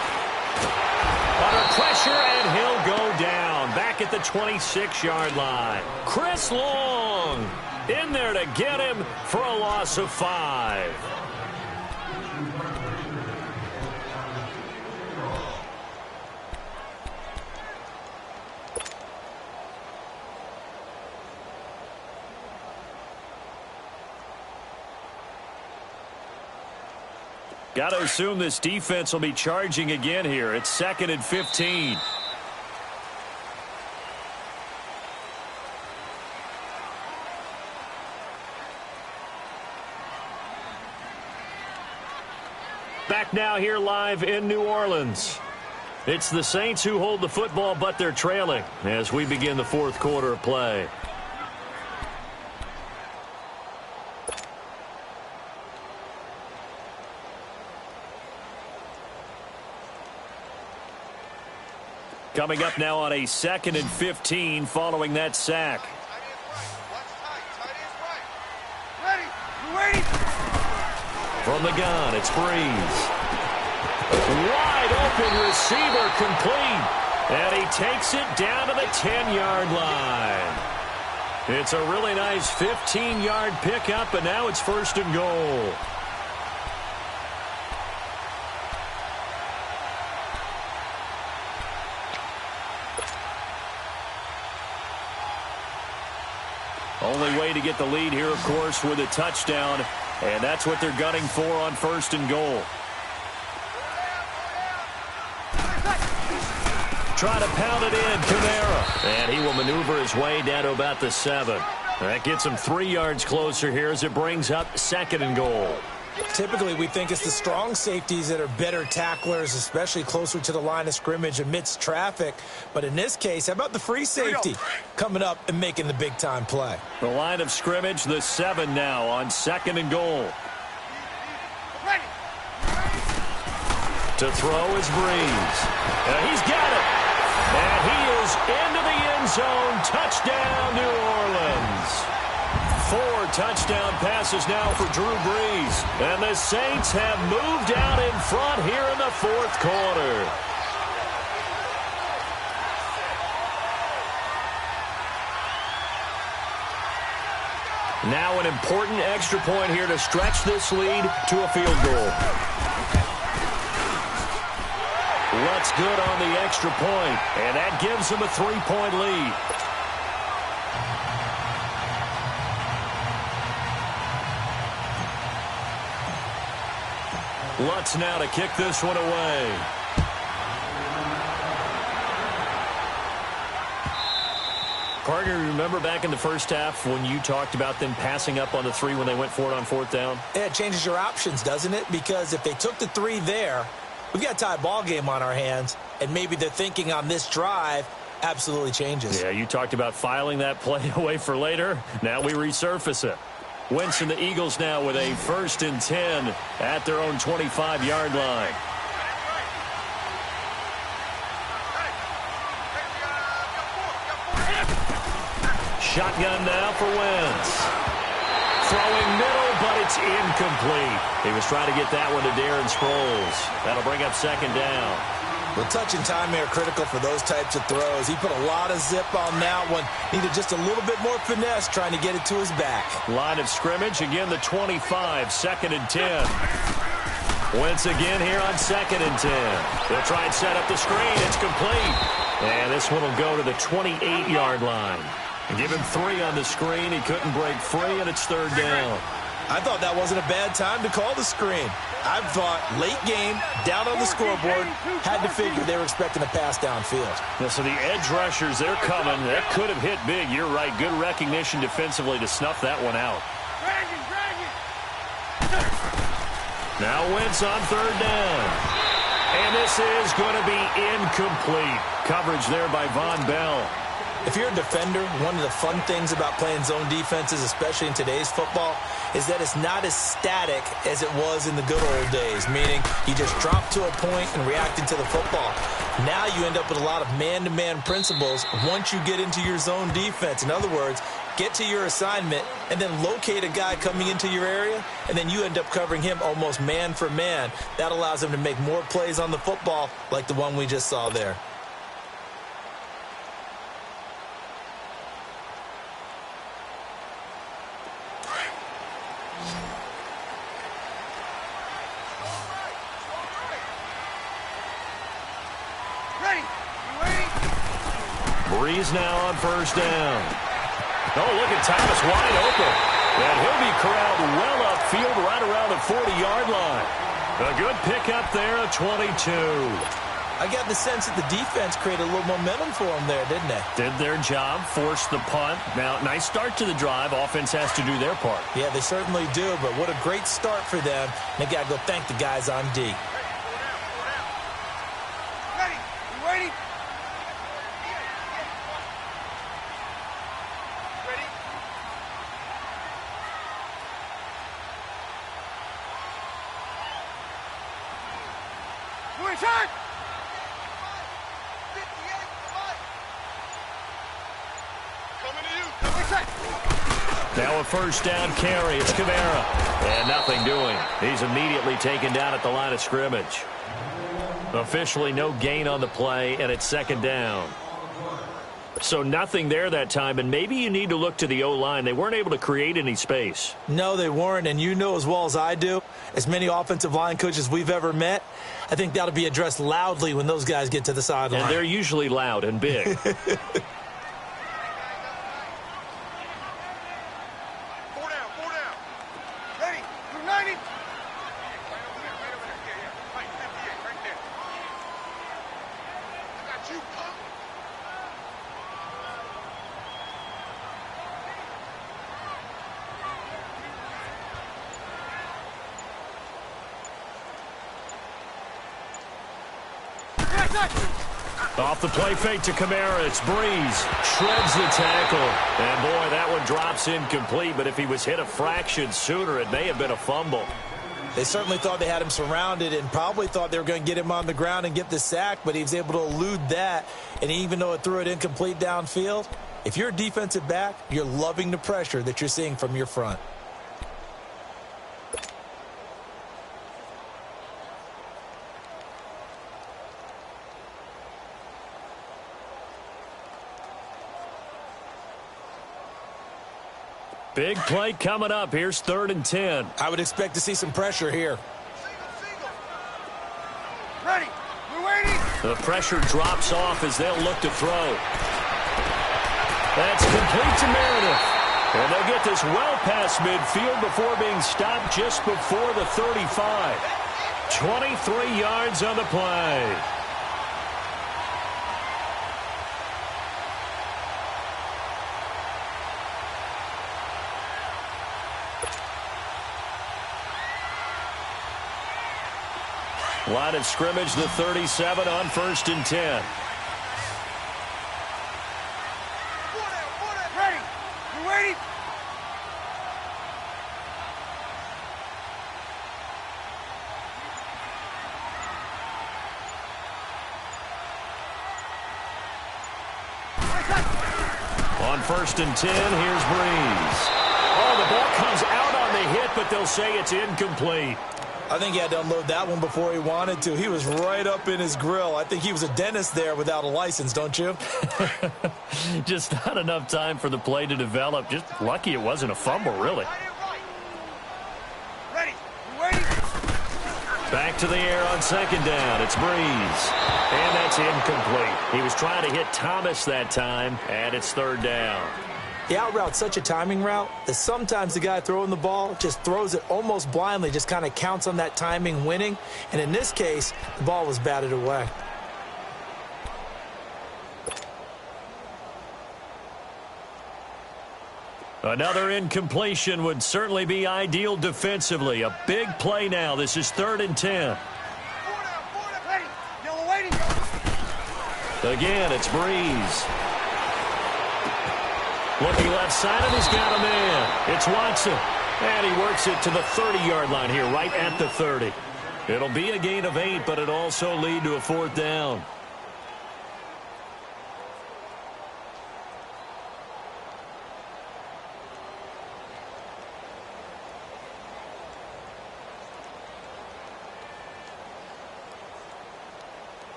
Under pressure, and he'll go down. Back at the 26-yard line. Chris Long in there to get him for a loss of 5. Got to assume this defense will be charging again here. It's 2nd and 15. Back now here live in New Orleans. It's the Saints who hold the football, but they're trailing as we begin the 4th quarter of play. Coming up now on a 2nd and 15 following that sack. Ready. We're waiting. From the gun, it's Breeze. Wide open receiver, complete. And he takes it down to the 10-yard line. It's a really nice 15-yard pickup, and now it's 1st and goal. Only way to get the lead here, of course, with a touchdown. And that's what they're gunning for on 1st and goal. Try to pound it in, Kamara. And he will maneuver his way down to about the 7. That gets him 3 yards closer here as it brings up 2nd and goal. Typically, we think it's the strong safeties that are better tacklers, especially closer to the line of scrimmage amidst traffic. But in this case, how about the free safety coming up and making the big-time play? The line of scrimmage, the 7 now on 2nd and goal. Ready. To throw is Breeze. He's got it. And he is into the end zone. Touchdown, New Orleans. 4 touchdown passes now for Drew Brees. And the Saints have moved out in front here in the 4th quarter. Now an important extra point here to stretch this lead to a field goal. Looks good on the extra point, and that gives them a 3-point lead. Lutz now to kick this one away. Partner, remember back in the first half when you talked about them passing up on the 3 when they went for it on 4th down? Yeah, it changes your options, doesn't it? Because if they took the 3 there, we've got a tie ball game on our hands, and maybe the thinking on this drive absolutely changes. Yeah, you talked about filing that play away for later. Now we resurface it. Wentz and the Eagles now with a 1st and 10 at their own 25-yard line. Shotgun now for Wentz. Throwing middle, but it's incomplete. He was trying to get that one to Darren Sproles. That'll bring up 2nd down. Well, touch and timing are critical for those types of throws. He put a lot of zip on that one. Needed just a little bit more finesse trying to get it to his back. Line of scrimmage, again the 25, 2nd and 10. Wentz again here on 2nd and 10. They'll try and set up the screen. It's complete. And this one will go to the 28-yard line. Give him 3 on the screen. He couldn't break free, and it's 3rd down. I thought that wasn't a bad time to call the screen. I thought late game, down on the scoreboard, had to figure they were expecting a pass downfield. Yeah, so the edge rushers, they're coming. That could have hit big. You're right. Good recognition defensively to snuff that one out. Now Wentz on 3rd down. And this is going to be incomplete. Coverage there by Von Bell. If you're a defender, one of the fun things about playing zone defenses, especially in today's football, is that it's not as static as it was in the good old days, meaning you just drop to a point and reacted to the football. Now you end up with a lot of man-to-man principles once you get into your zone defense. In other words, get to your assignment and then locate a guy coming into your area, and then you end up covering him almost man for man. That allows him to make more plays on the football like the one we just saw there. Breeze now on 1st down. Oh, look at Thomas wide open. And he'll be corralled well upfield right around the 40-yard line. A good pickup there at 22. I got the sense that the defense created a little momentum for them there, didn't they? Did their job, forced the punt. Now, nice start to the drive. Offense has to do their part. Yeah, they certainly do, but what a great start for them. They got to go thank the guys on D. Ready? You waiting? Ready? Move inside! Coming to you. Come inside. Now a 1st down carry. It's Kamara. And nothing doing. He's immediately taken down at the line of scrimmage. Officially no gain on the play, and it's 2nd down. So nothing there that time, and maybe you need to look to the O-line. They weren't able to create any space. No, they weren't, and you know as well as I do, as many offensive line coaches we've ever met, I think that'll be addressed loudly when those guys get to the sideline. And they're usually loud and big. 4 down, 4 down. Ready? Through 90. Right over there, right over there. Yeah. Right, 58, right there. I got you, punk. Off the play fake to Kamara. It's Breeze. Shreds the tackle. And, boy, that one drops incomplete. But if he was hit a fraction sooner, it may have been a fumble. They certainly thought they had him surrounded and probably thought they were going to get him on the ground and get the sack, but he was able to elude that. And even though it threw it incomplete downfield, if you're a defensive back, you're loving the pressure that you're seeing from your front. Big play coming up. Here's 3rd and 10. I would expect to see some pressure here. Ready? We're waiting. The pressure drops off as they'll look to throw. That's complete to Meredith. And they'll get this well past midfield before being stopped just before the 35. 23 yards on the play. Line of scrimmage, the 37 on 1st and 10. Ready? You waiting? On 1st and 10, here's Breeze. Oh, the ball comes out on the hit, but they'll say it's incomplete. I think he had to unload that one before he wanted to. He was right up in his grill. I think he was a dentist there without a license, don't you? Just not enough time for the play to develop. Just lucky it wasn't a fumble, really. Ready. You waiting? Back to the air on second down. It's Breeze. And that's incomplete. He was trying to hit Thomas that time, and it's third down. The out route's such a timing route that sometimes the guy throwing the ball just throws it almost blindly, just kind of counts on that timing winning. And in this case, the ball was batted away. Another incompletion would certainly be ideal defensively. A big play now. This is 3rd and 10. Ready. Yellow waiting. Again, it's Breeze. Looking left side, and he's got a man. It's Watson. And he works it to the 30-yard line here, right at the 30. It'll be a gain of 8, but it'll also lead to a 4th down.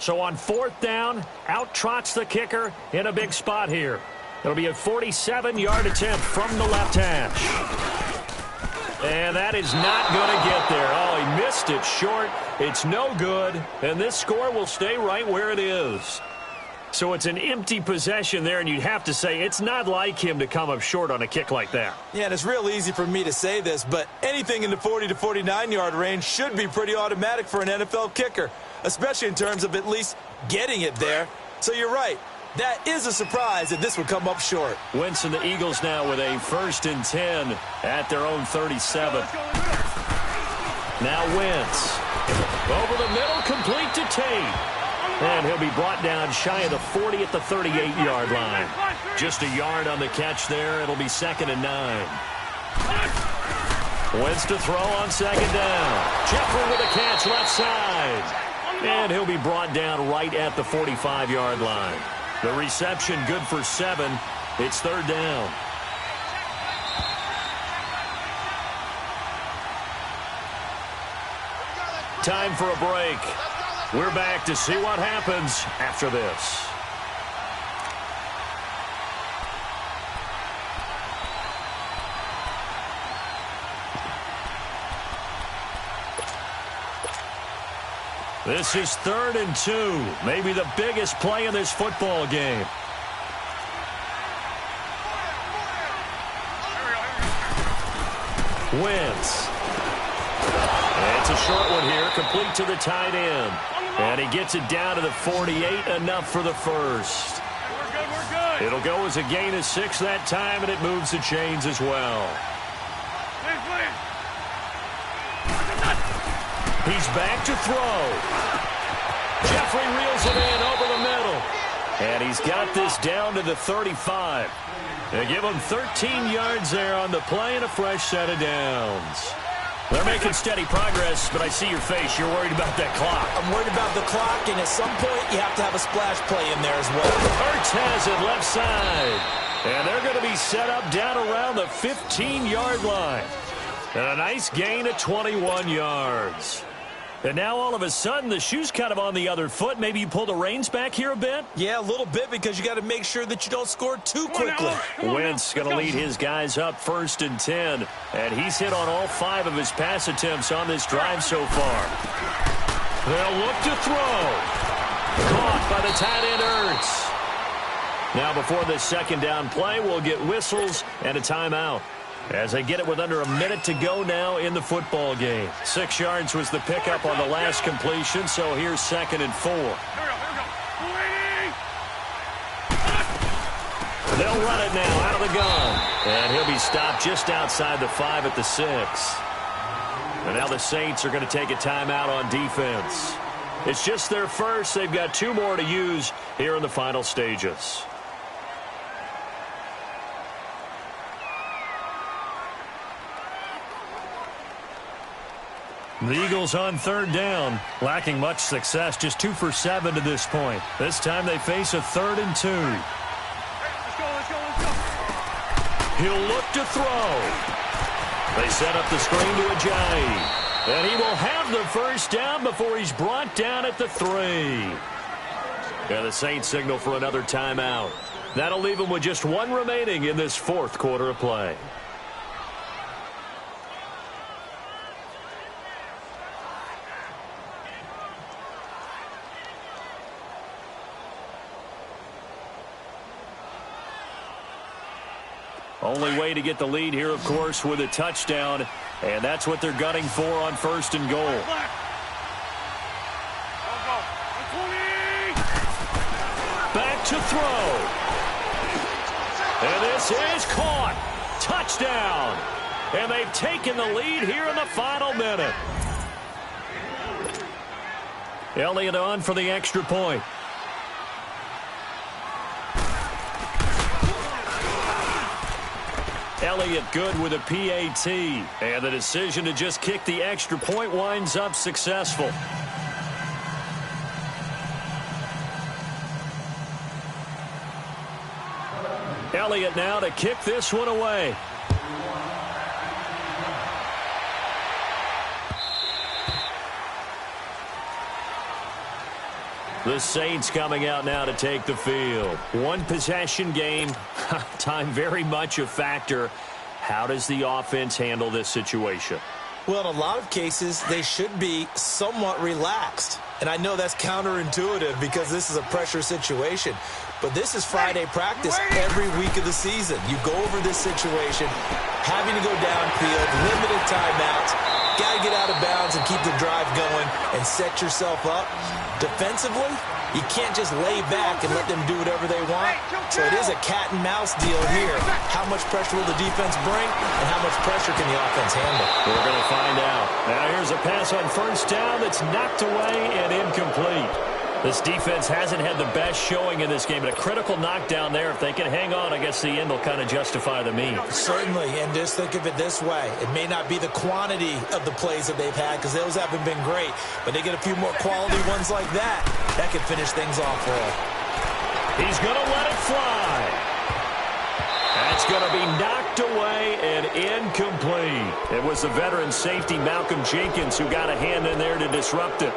So on 4th down, out trots the kicker in a big spot here. It'll be a 47-yard attempt from the left hash. And that is not going to get there. Oh, he missed it short. It's no good. And this score will stay right where it is. So it's an empty possession there, and you'd have to say it's not like him to come up short on a kick like that. Yeah, and it's real easy for me to say this, but anything in the 40 to 49-yard range should be pretty automatic for an NFL kicker, especially in terms of at least getting it there. So you're right. That is a surprise that this would come up short. Wentz and the Eagles now with a 1st and 10 at their own 37. Now Wentz. Over the middle, complete to Tate. And he'll be brought down shy of the 40 at the 38-yard line. Just a yard on the catch there. It'll be 2nd and 9. Wentz to throw on 2nd down. Jeffrey with a catch left side. And he'll be brought down right at the 45-yard line. The reception good for 7. It's 3rd down. Time for a break. We're back to see what happens after this. This is 3rd and 2. Maybe the biggest play in this football game. Wentz. It's a short one here, complete to the tight end. And he gets it down to the 48, enough for the first. We're good. It'll go as a gain of 6 that time, and it moves the chains as well. He's back to throw. Jeffrey reels it in over the middle. And he's got this down to the 35. They give him 13 yards there on the play and a fresh set of downs. They're making steady progress, but I see your face. You're worried about that clock. I'm worried about the clock, and at some point, you have to have a splash play in there as well. Hurts has it left side. And they're going to be set up down around the 15-yard line. And a nice gain of 21 yards. And now all of a sudden, the shoe's kind of on the other foot. Maybe you pull the reins back here a bit? Yeah, a little bit, because you got to make sure that you don't score too quickly. Wentz going to lead his guys up 1st and 10. And he's hit on all 5 of his pass attempts on this drive so far. They'll look to throw. Caught by the tight end Ertz. Now before this 2nd down play, we'll get whistles and a timeout. As they get it with under a minute to go now in the football game. 6 yards was the pickup on the last completion, so here's 2nd and 4. They'll run it now out of the gun. And he'll be stopped just outside the 5 at the 6. And now the Saints are going to take a timeout on defense. It's just their first. They've got 2 more to use here in the final stages. The Eagles on third down, lacking much success, just 2 for 7 to this point. This time they face a 3rd and 2. Let's go. He'll look to throw. They set up the screen to Ajayi. And he will have the first down before he's brought down at the 3. And the Saints signal for another timeout. That'll leave them with just 1 remaining in this 4th quarter of play. Only way to get the lead here, of course, with a touchdown. And that's what they're gunning for on 1st and goal. Back to throw. And this is caught. Touchdown. And they've taken the lead here in the final minute. Elliott on for the extra point. Elliott good with a PAT. And the decision to just kick the extra point winds up successful. Elliott now to kick this one away. The Saints coming out now to take the field. 1 possession game. Time very much a factor. How does the offense handle this situation? Well, in a lot of cases, they should be somewhat relaxed. And I know that's counterintuitive because this is a pressure situation. But this is Friday practice every week of the season. You go over this situation, having to go downfield, limited timeouts, got to get out of bounds and keep the drive going and set yourself up. Defensively, you can't just lay back and let them do whatever they want. So it is a cat and mouse deal here. How much pressure will the defense bring and how much pressure can the offense handle? We're going to find out. Now here's a pass on 1st down that's knocked away and incomplete. This defense hasn't had the best showing in this game, but a critical knockdown there. If they can hang on, I guess the end will kind of justify the means. Certainly, and just think of it this way. It may not be the quantity of the plays that they've had because those haven't been great, but they get a few more quality ones like that. That can finish things off for them. He's going to let it fly. That's going to be knocked away and incomplete. It was the veteran safety Malcolm Jenkins who got a hand in there to disrupt it.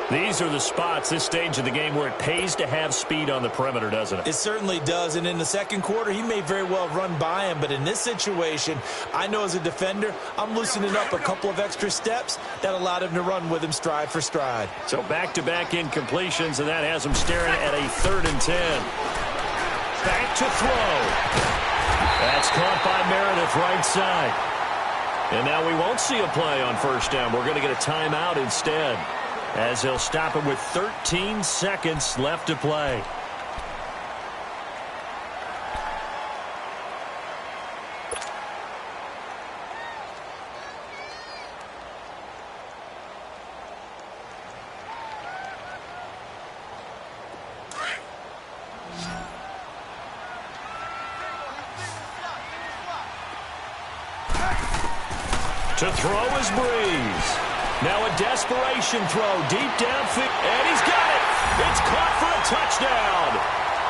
These are the spots, this stage of the game, where it pays to have speed on the perimeter, doesn't it? It certainly does, and in the 2nd quarter, he may very well run by him, but in this situation, I know as a defender, I'm loosening up a couple of extra steps that allowed him to run with him stride for stride. So back-to-back incompletions, and that has him staring at a 3rd and 10. Back to throw. That's caught by Meredith right side. And now we won't see a play on 1st down. We're going to get a timeout instead, as they'll stop it with 13 seconds left to play. To throw is Breeze. Now a desperation throw deep downfield, and he's got it. It's caught for a touchdown.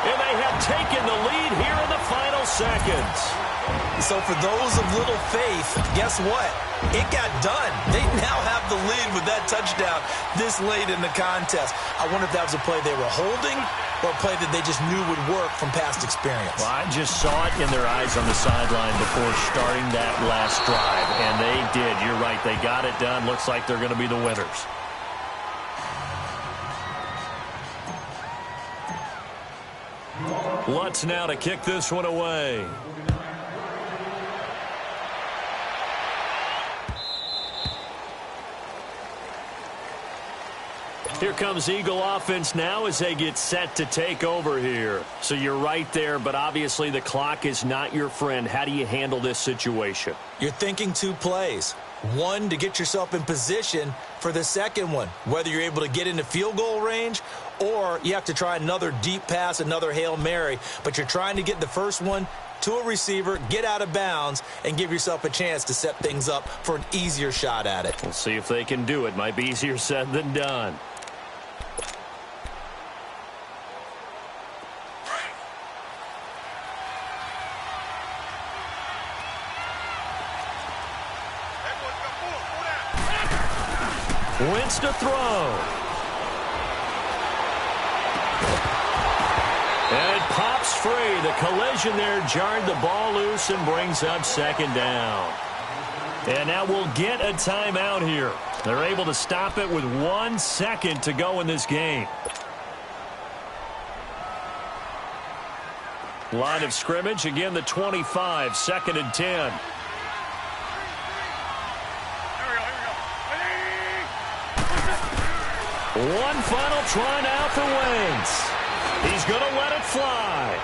And they have taken the lead here in the final seconds. So for those of little faith, guess what? It got done. They now have the lead with that touchdown this late in the contest. I wonder if that was a play they were holding or a play that they just knew would work from past experience. Well, I just saw it in their eyes on the sideline before starting that last drive, and they did. You're right. They got it done. Looks like they're going to be the winners. Lutz now to kick this one away. Here comes Eagle offense now as they get set to take over here. So you're right there, but obviously the clock is not your friend. How do you handle this situation? You're thinking 2 plays. One, to get yourself in position for the second one, whether you're able to get into field goal range or you have to try another deep pass, another Hail Mary, but you're trying to get the first one to a receiver, get out of bounds, and give yourself a chance to set things up for an easier shot at it. We'll see if they can do it. Might be easier said than done. Wentz to throw. And it pops free. The collision there jarred the ball loose and brings up second down. And now we'll get a timeout here. They're able to stop it with 1 second to go in this game. Line of scrimmage, again the 25, 2nd and 10. One final try now for Wentz. He's going to let it fly.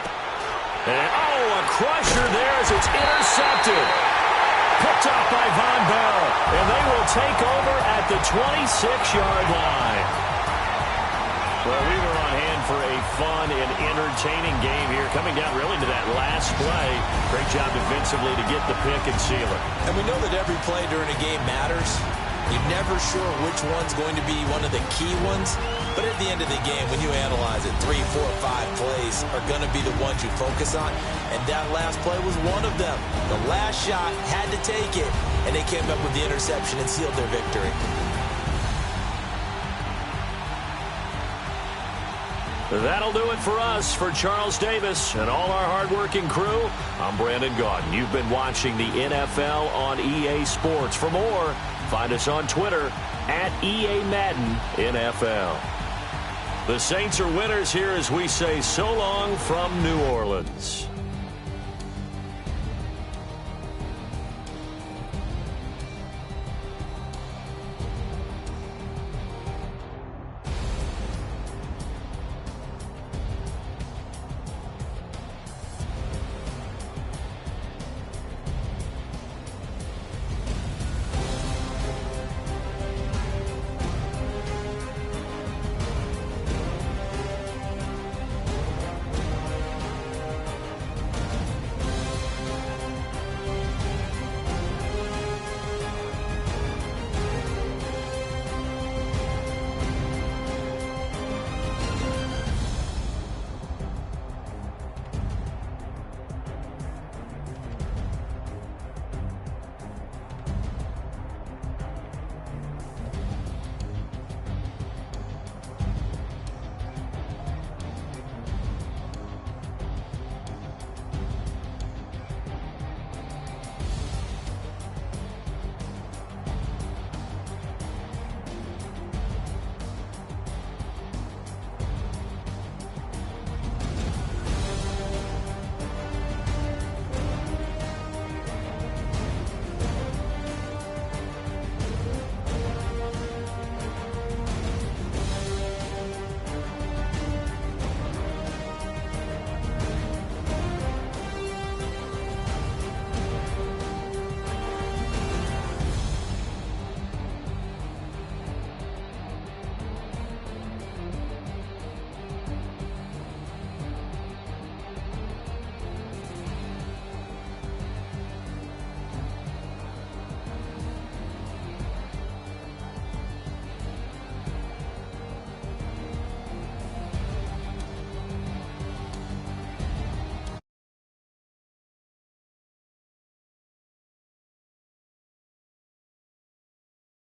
And, a crusher there as it's intercepted. Picked up by Von Bell. And they will take over at the 26-yard line. Well, we were on hand for a fun and entertaining game here. Coming down really to that last play. Great job defensively to get the pick and seal it. And we know that every play during a game matters. You're never sure which one's going to be one of the key ones. But at the end of the game, when you analyze it, 3, 4, 5 plays are going to be the ones you focus on. And that last play was one of them. The last shot had to take it, and they came up with the interception and sealed their victory. That'll do it for us. For Charles Davis and all our hardworking crew, I'm Brandon Gaudin. You've been watching the NFL on EA Sports. For more, find us on Twitter at EA Madden NFL. The Saints are winners here as we say so long from New Orleans.